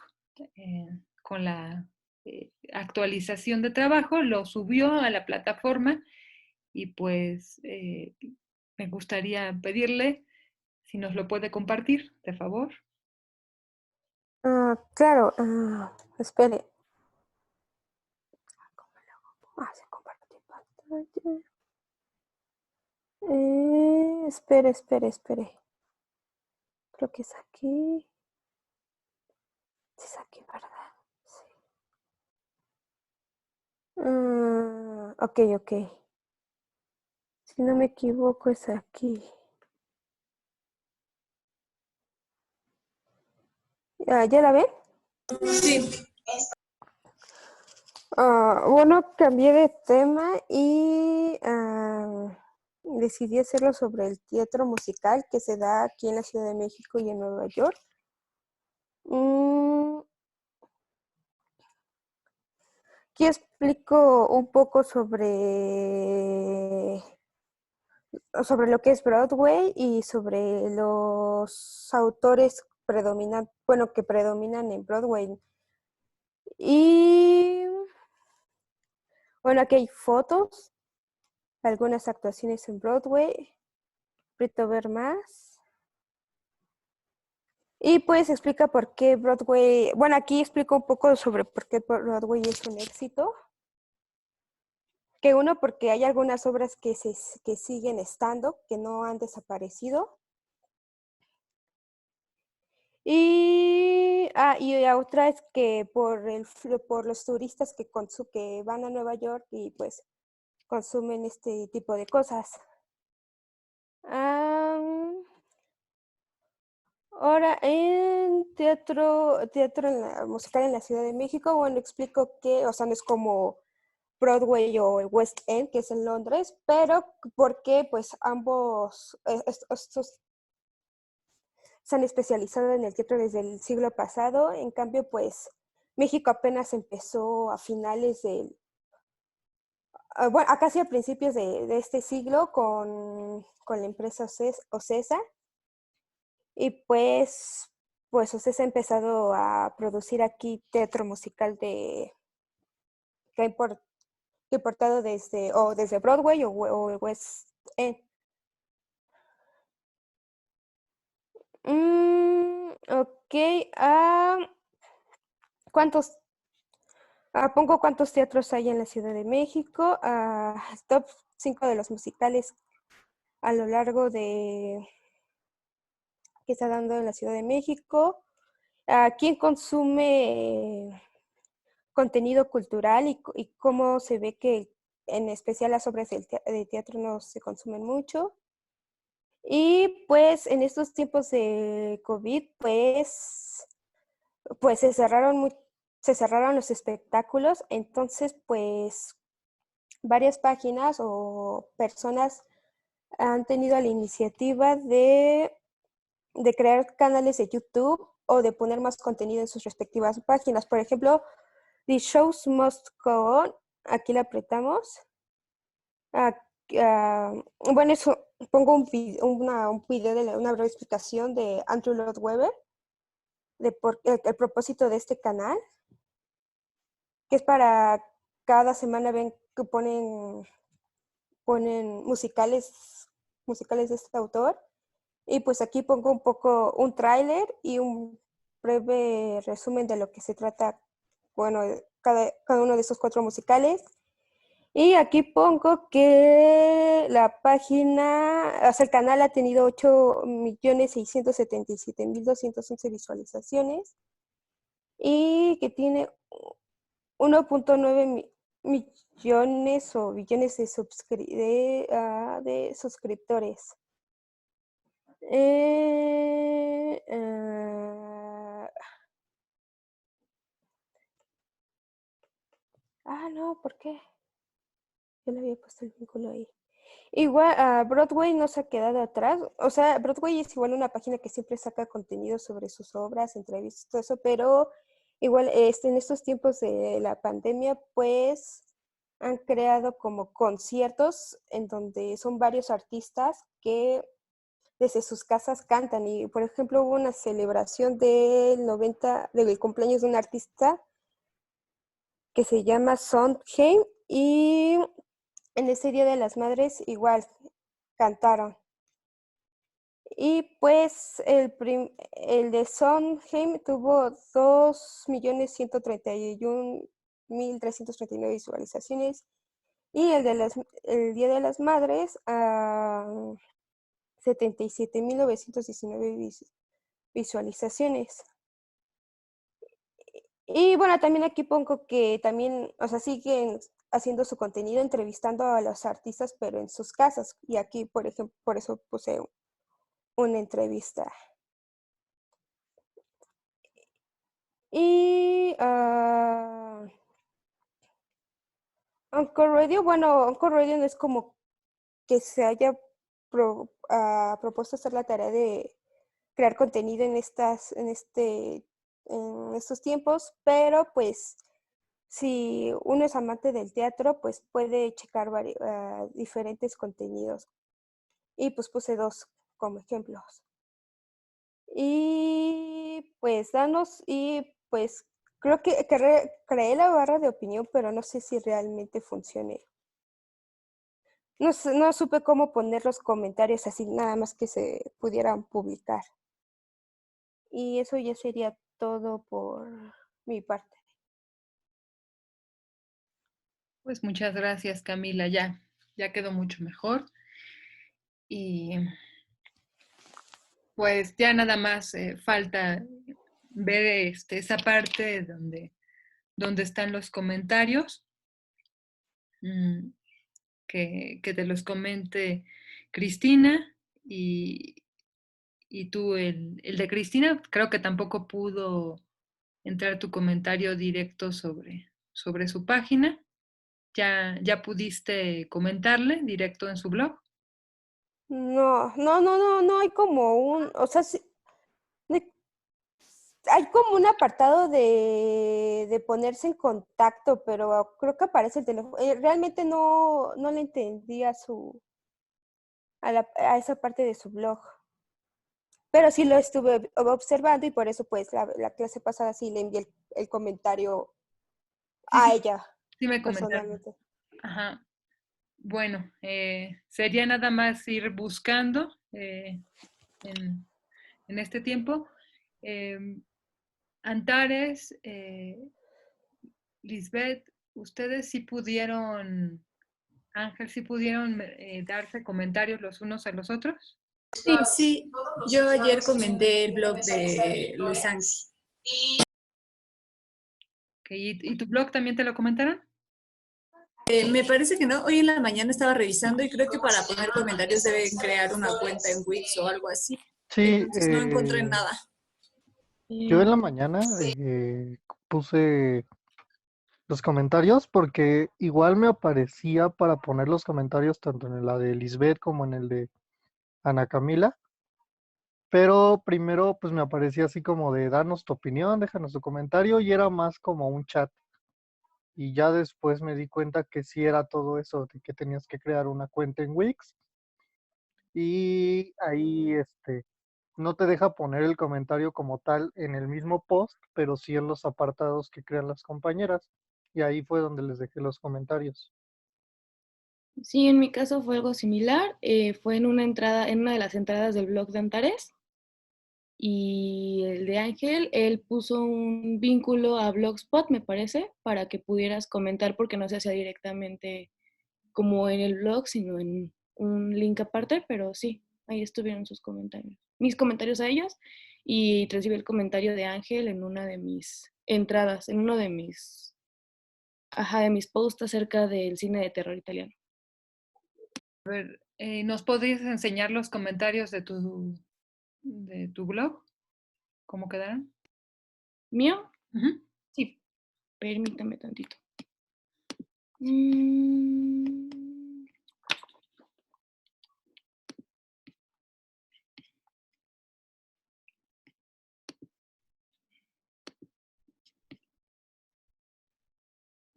eh, con la actualización de trabajo, lo subió a la plataforma y pues me gustaría pedirle si nos lo puede compartir, de favor. Claro, espere. Se comparte pantalla. Espere. Creo que es aquí. Sí, es aquí, ¿verdad? Sí. Ok. Si no me equivoco, es aquí. ¿Ya la ven? Sí. Bueno, cambié de tema y decidí hacerlo sobre el teatro musical que se da aquí en la Ciudad de México y en Nueva York. Aquí explico un poco sobre lo que es Broadway y sobre los autores que predominan en Broadway. Y bueno, aquí hay fotos, algunas actuaciones en Broadway, Brito ver más. Y pues explica por qué Broadway, bueno, aquí explico un poco sobre por qué Broadway es un éxito. Que uno, porque hay algunas obras que siguen estando, que no han desaparecido. Y la otra es que por los turistas que van a Nueva York y pues consumen este tipo de cosas. Ahora, en teatro musical en la Ciudad de México, bueno, explico que, o sea, no es como Broadway o el West End, que es en Londres, pero porque pues ambos, estos se han especializado en el teatro desde el siglo pasado. En cambio, pues México apenas empezó a finales bueno, casi a principios de este siglo con la empresa Ocesa. Y pues Ocesa ha empezado a producir aquí teatro musical que ha importado desde Broadway o West End. Ok. ¿Cuántos? Pongo cuántos teatros hay en la Ciudad de México. Top 5 de los musicales a lo largo de que está dando en la Ciudad de México. ¿Quién consume contenido cultural y cómo se ve que en especial las obras de teatro no se consumen mucho? Y pues en estos tiempos de COVID, pues se cerraron los espectáculos, entonces pues varias páginas o personas han tenido la iniciativa de crear canales de YouTube o de poner más contenido en sus respectivas páginas. Por ejemplo, The Shows Must Go On, aquí la apretamos. Bueno, eso, pongo un video de una breve explicación de Andrew Lloyd Webber de el propósito de este canal, que es para cada semana ven que ponen musicales de este autor. Y pues aquí pongo un poco un tráiler y un breve resumen de lo que se trata, bueno, cada uno de esos 4 musicales. Y aquí pongo que la página, o sea, el canal ha tenido 8.677.211 visualizaciones y que tiene 1.9 millones o billones de suscriptores. No, ¿por qué? Yo le había puesto el vínculo ahí. Igual, Broadway no se ha quedado atrás. O sea, Broadway es igual una página que siempre saca contenido sobre sus obras, entrevistas, todo eso, pero igual en estos tiempos de la pandemia, pues han creado como conciertos en donde son varios artistas que desde sus casas cantan. Y, por ejemplo, hubo una celebración del cumpleaños de un artista que se llama Sondheim y en ese Día de las Madres igual cantaron. Y pues el de Sondheim tuvo 2.131.339 visualizaciones. Y el Día de las Madres a 77.919 visualizaciones. Y bueno, también aquí pongo que también, o sea, siguen haciendo su contenido, entrevistando a los artistas, pero en sus casas. Y aquí, por ejemplo, por eso puse una entrevista. Y Anchor Radio, bueno, Anchor Radio no es como que se haya propuesto hacer la tarea de crear contenido en estos tiempos, pero pues si uno es amante del teatro, pues puede checar diferentes contenidos. Y pues puse 2 como ejemplos. Y pues creo que creé la barra de opinión, pero no sé si realmente funcione. No supe cómo poner los comentarios así, nada más que se pudieran publicar. Y eso ya sería todo por mi parte. Pues muchas gracias, Camila. Ya quedó mucho mejor. Y pues ya nada más falta ver esa parte donde están los comentarios, que te los comente Cristina y tú el de Cristina, creo que tampoco pudo entrar tu comentario directo sobre su página. ¿Ya pudiste comentarle directo en su blog? No hay como o sea, hay como un apartado de ponerse en contacto, pero creo que aparece el teléfono. Realmente no le entendí a esa parte de su blog. Pero sí lo estuve observando y por eso pues la clase pasada sí le envié el comentario a ella Sí me comentaron. personalmente. Ajá. Bueno, sería nada más ir buscando en este tiempo. Antares, Lisbeth, ustedes sí pudieron, Ángel, sí pudieron darse comentarios los unos a los otros. Sí, yo ayer comenté el blog de Luis Ángel. Okay, ¿y tu blog también te lo comentaron? Me parece que no. Hoy en la mañana estaba revisando y creo que para poner comentarios deben crear una cuenta en Wix o algo así. Sí, Entonces no encontré nada. yo en la mañana puse los comentarios porque igual me aparecía para poner los comentarios tanto en la de Lisbeth como en el de Ana Camila, pero primero pues me aparecía así como de darnos tu opinión, déjanos tu comentario y era más como un chat. Y ya después me di cuenta que sí era todo eso, de que tenías que crear una cuenta en Wix y ahí no te deja poner el comentario como tal en el mismo post, pero sí en los apartados que crean las compañeras. Y ahí fue donde les dejé los comentarios. Sí, en mi caso fue algo similar. Fue en una de las entradas del blog de Antares. Y el de Ángel, él puso un vínculo a Blogspot, me parece, para que pudieras comentar porque no se hacía directamente como en el blog, sino en un link aparte, pero sí, ahí estuvieron sus comentarios. Mis comentarios a ellos y recibí el comentario de Ángel en una de mis entradas, en uno de mis posts acerca del cine de terror italiano. A ver, ¿nos podrías enseñar los comentarios de tu blog? ¿Cómo quedaron? ¿Mío? Uh-huh. Sí, permítame tantito.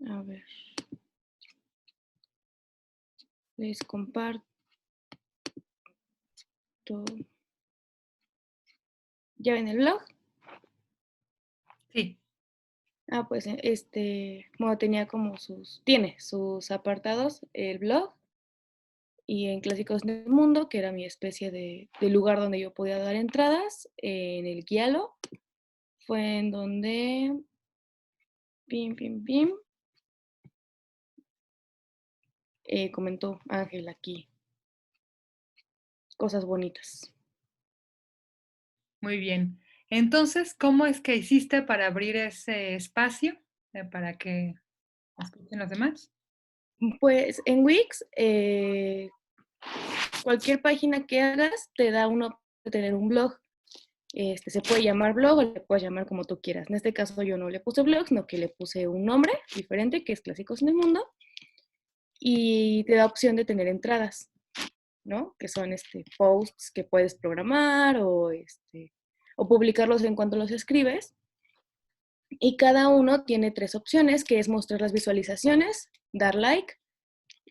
A ver. Les comparto. ¿Ya ven el blog? Sí. Ah, pues bueno, tiene sus apartados, el blog, y en Clásicos del Mundo, que era mi especie de lugar donde yo podía dar entradas, en el Guialo, fue en donde, pim, pim, pim, comentó Ángel aquí, cosas bonitas. Muy bien. Entonces, ¿cómo es que hiciste para abrir ese espacio para que escuchen los demás? Pues en Wix, cualquier página que hagas te da uno de tener un blog. Se puede llamar blog o le puedes llamar como tú quieras. En este caso yo no le puse blog, sino que le puse un nombre diferente, que es Clásicos en el Mundo, y te da opción de tener entradas, ¿no? Que son posts que puedes programar o publicarlos en cuanto los escribes. Y cada uno tiene 3 opciones, que es mostrar las visualizaciones, dar like,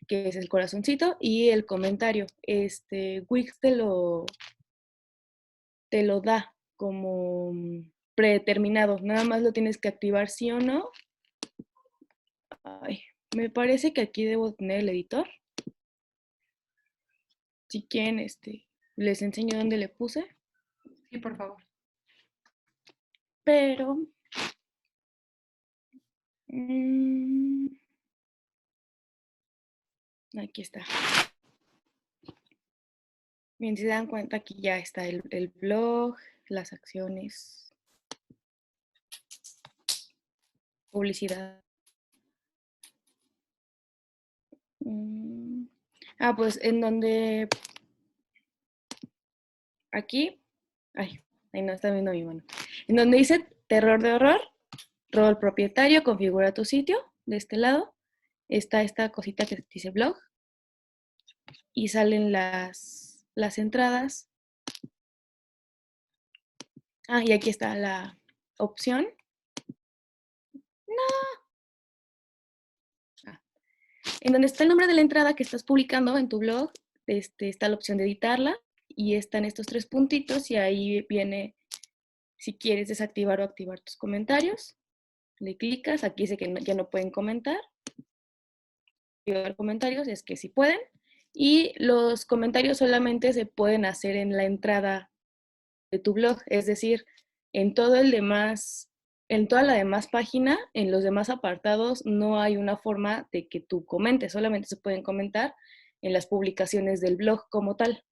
que es el corazoncito, y el comentario. Wix te lo da como predeterminado. Nada más lo tienes que activar sí o no. Ay, me parece que aquí debo tener el editor. Si quieren, les enseño dónde le puse. Sí, por favor. Pero aquí está. Bien, si se dan cuenta, aquí ya está el blog, las acciones, publicidad. Pues en donde aquí, ay, ahí no está viendo mi mano. En donde dice terror de horror, rol propietario, configura tu sitio. De este lado está esta cosita que dice blog y salen las entradas. Y aquí está la opción. En donde está el nombre de la entrada que estás publicando en tu blog, está la opción de editarla y están estos 3 puntitos y ahí viene si quieres desactivar o activar tus comentarios. Le clicas, aquí dice que ya no pueden comentar. Activar comentarios es que sí pueden. Y los comentarios solamente se pueden hacer en la entrada de tu blog, es decir, en todo el demás, en toda la demás página, en los demás apartados, no hay una forma de que tú comentes, solamente se pueden comentar en las publicaciones del blog como tal.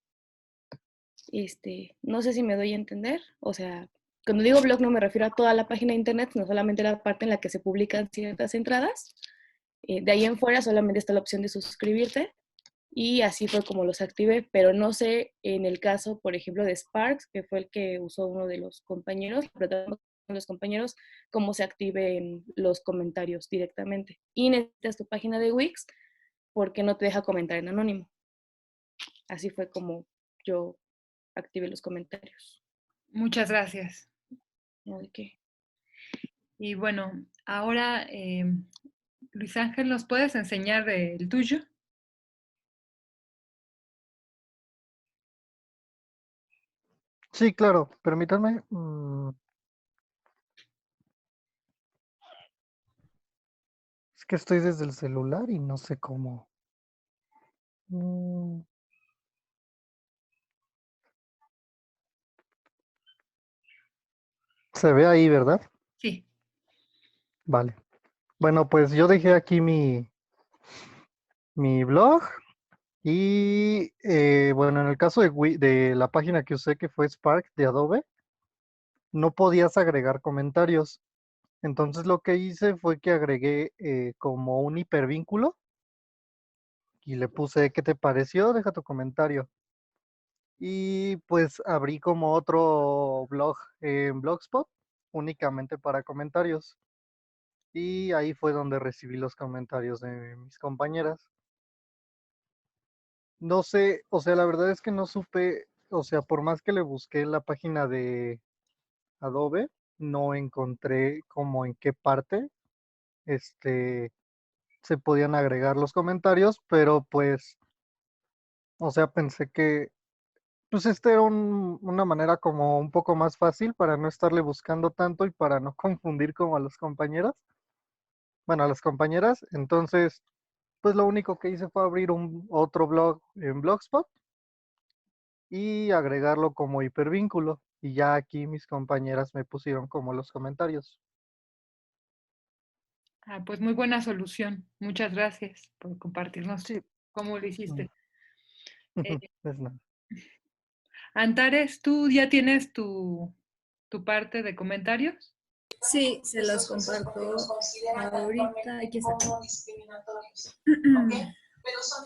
No sé si me doy a entender, o sea, cuando digo blog no me refiero a toda la página de internet, sino solamente la parte en la que se publican ciertas entradas. De ahí en fuera solamente está la opción de suscribirte y así fue como los activé, pero no sé en el caso, por ejemplo, de Sparks, que fue el que usó uno de los compañeros, cómo se activen los comentarios directamente. Y necesitas tu página de Wix porque no te deja comentar en anónimo. Así fue como yo activé los comentarios. Muchas gracias. ¿No de qué? Y bueno, ahora, Luis Ángel, ¿nos puedes enseñar el tuyo? Sí, claro, permítanme. Es que estoy desde el celular y no sé cómo. Mm, Se ve ahí, ¿verdad? Sí. Vale. Bueno, pues yo dejé aquí mi blog y bueno, en el caso de la página que usé que fue Spark de Adobe, no podías agregar comentarios. Entonces lo que hice fue que agregué como un hipervínculo y le puse ¿qué te pareció? Deja tu comentario. Y pues abrí como otro blog en Blogspot únicamente para comentarios. Y ahí fue donde recibí los comentarios de mis compañeras. No sé, o sea, la verdad es que no supe, o sea, por más que le busqué la página de Adobe, no encontré como en qué parte este se podían agregar los comentarios, pero pues, o sea, pensé que pues era una manera como un poco más fácil para no estarle buscando tanto y para no confundir como a los compañeros, bueno, a las compañeras. Entonces, pues lo único que hice fue abrir otro blog en Blogspot y agregarlo como hipervínculo. Y ya aquí mis compañeras me pusieron como los comentarios. Ah, pues muy buena solución. Muchas gracias por compartirnos Sí. cómo lo hiciste. Es nada. Antares, ¿tú ya tienes tu parte de comentarios? Sí, se los comparto ahorita. Aquí está.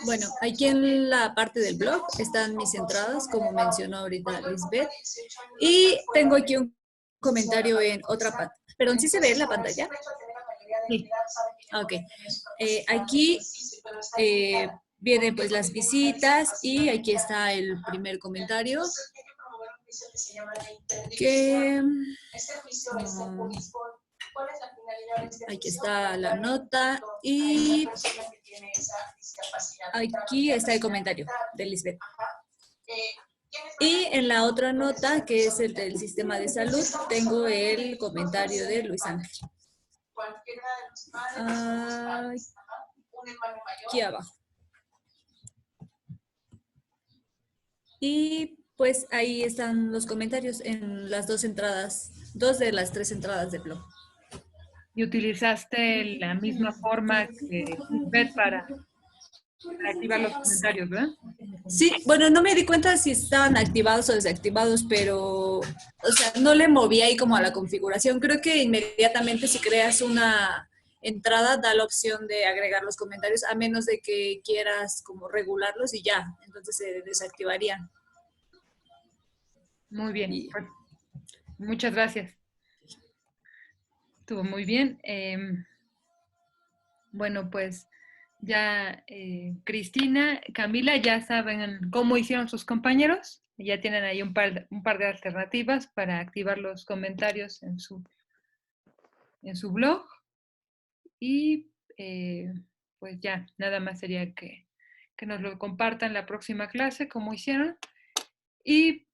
Bueno, aquí en la parte del blog están mis entradas, como mencionó ahorita Lisbeth. Y tengo aquí un comentario en otra pantalla. Perdón, ¿sí se ve en la pantalla? Sí. Ok. Aquí vienen pues las visitas y aquí está el primer comentario que aquí está la nota y aquí está el comentario de Lisbeth. Y en la otra nota, que es el del sistema de salud, tengo el comentario de Luis Ángel. Aquí abajo. Y pues ahí están los comentarios en las dos de las tres entradas del blog. Y utilizaste la misma forma que Lisbeth para activar los comentarios, ¿verdad? Sí, bueno, no me di cuenta si estaban activados o desactivados, pero, o sea, no le moví ahí como a la configuración. Creo que inmediatamente si creas una entrada da la opción de agregar los comentarios, a menos de que quieras como regularlos y ya, entonces se desactivarían. Muy bien. Y- Pues, muchas gracias. Estuvo muy bien. Bueno, pues ya Cristina, Camila, ya saben cómo hicieron sus compañeros. Ya tienen ahí un par de alternativas para activar los comentarios en su blog. Y pues ya, nada más sería que nos lo compartan la próxima clase, como hicieron. Y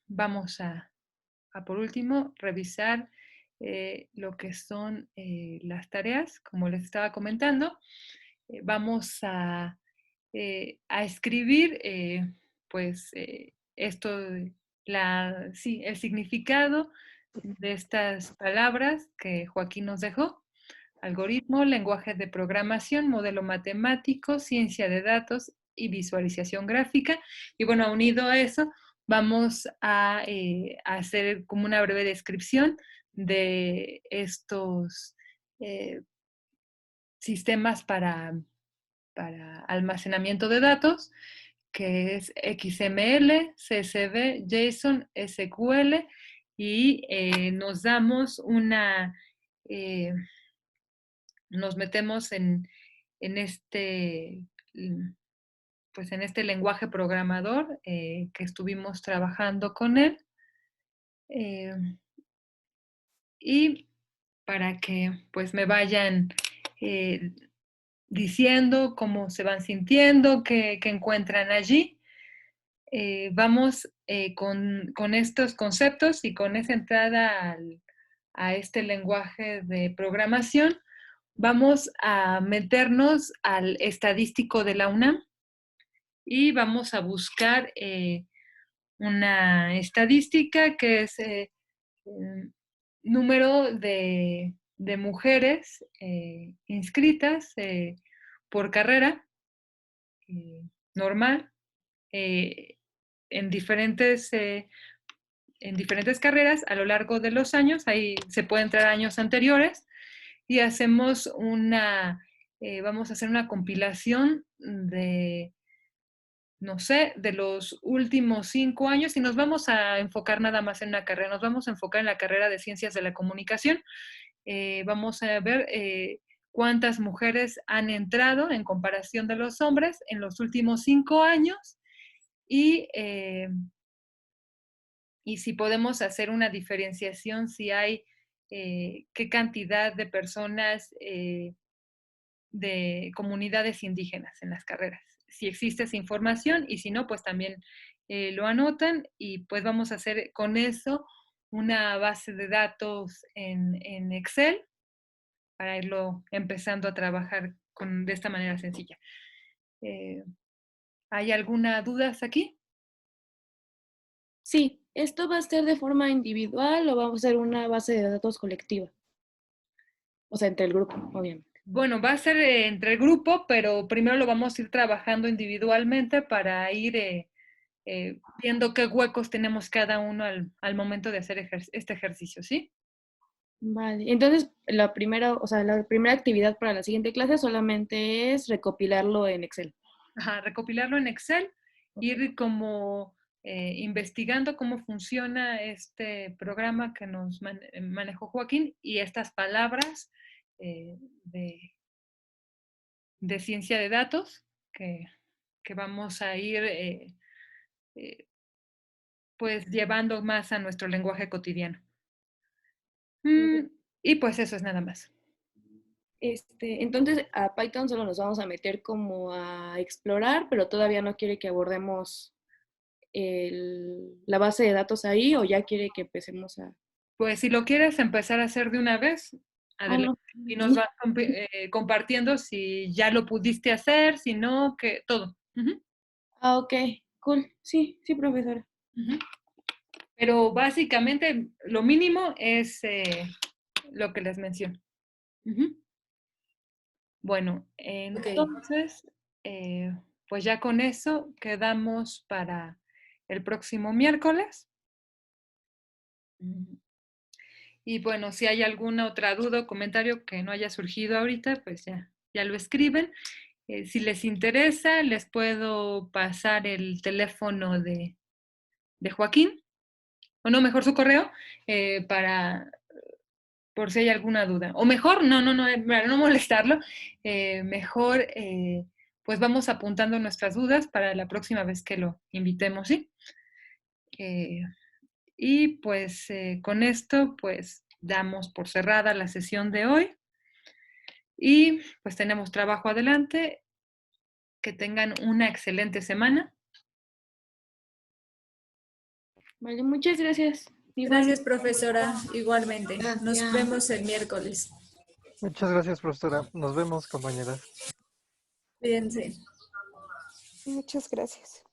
vamos a por último revisar lo que son las tareas, como les estaba comentando. Vamos a escribir, pues, esto, el significado de estas palabras que Joaquín nos dejó. Algoritmo, lenguaje de programación, modelo matemático, ciencia de datos y visualización gráfica. Y bueno, unido a eso, vamos a hacer como una breve descripción de estos sistemas para almacenamiento de datos, que es XML, CSV, JSON, SQL, y nos metemos en este, pues en este lenguaje programador que estuvimos trabajando con él. Y para que pues me vayan diciendo cómo se van sintiendo, qué encuentran allí. Vamos con estos conceptos y con esa entrada a este lenguaje de programación, vamos a meternos al estadístico de la UNAM y vamos a buscar una estadística que es número de mujeres inscritas por carrera normal en diferentes carreras a lo largo de los años. Ahí se puede entrar años anteriores y vamos a hacer una compilación de, no sé, de los últimos 5 años y nos vamos a enfocar nada más en una carrera. Nos vamos a enfocar en la carrera de Ciencias de la Comunicación. Vamos a ver cuántas mujeres han entrado en comparación de los hombres en los últimos 5 años y si podemos hacer una diferenciación, si hay qué cantidad de personas de comunidades indígenas en las carreras. Si existe esa información y si no, pues también lo anotan y pues vamos a hacer con eso una base de datos en Excel para irlo empezando a trabajar de esta manera sencilla. ¿Hay alguna duda hasta aquí? Sí, ¿esto va a ser de forma individual o vamos a ser una base de datos colectiva? O sea, entre el grupo, obviamente. Bueno, va a ser entre el grupo, pero primero lo vamos a ir trabajando individualmente para ir viendo qué huecos tenemos cada uno al momento de hacer este ejercicio, ¿sí? Vale, entonces la primera actividad para la siguiente clase solamente es recopilarlo en Excel. Ajá, recopilarlo en Excel, ir como investigando cómo funciona este programa que nos manejó Joaquín y estas palabras de ciencia de datos que vamos a ir pues llevando más a nuestro lenguaje cotidiano. Y pues eso es nada más. Entonces a Python solo nos vamos a meter como a explorar, pero todavía no quiere que abordemos la base de datos ahí o ya quiere que empecemos a... Pues si lo quieres empezar a hacer de una vez, adelante. No. Y nos vas compartiendo si ya lo pudiste hacer, si no, que todo. Ok, cool. Sí, profesora. Pero básicamente lo mínimo es lo que les menciono. Bueno, entonces, pues ya con eso quedamos para el próximo miércoles. Y bueno, si hay alguna otra duda o comentario que no haya surgido ahorita, pues ya lo escriben. Si les interesa, les puedo pasar el teléfono de Joaquín, o no, mejor su correo, por si hay alguna duda. O mejor, para no molestarlo, mejor pues vamos apuntando nuestras dudas para la próxima vez que lo invitemos, ¿sí? Y pues con esto pues damos por cerrada la sesión de hoy y pues tenemos trabajo adelante. Que tengan una excelente semana. Vale, muchas gracias. Gracias, profesora. Igualmente. Nos vemos el miércoles. Muchas gracias, profesora. Nos vemos, compañeras. Cuídense. Muchas gracias.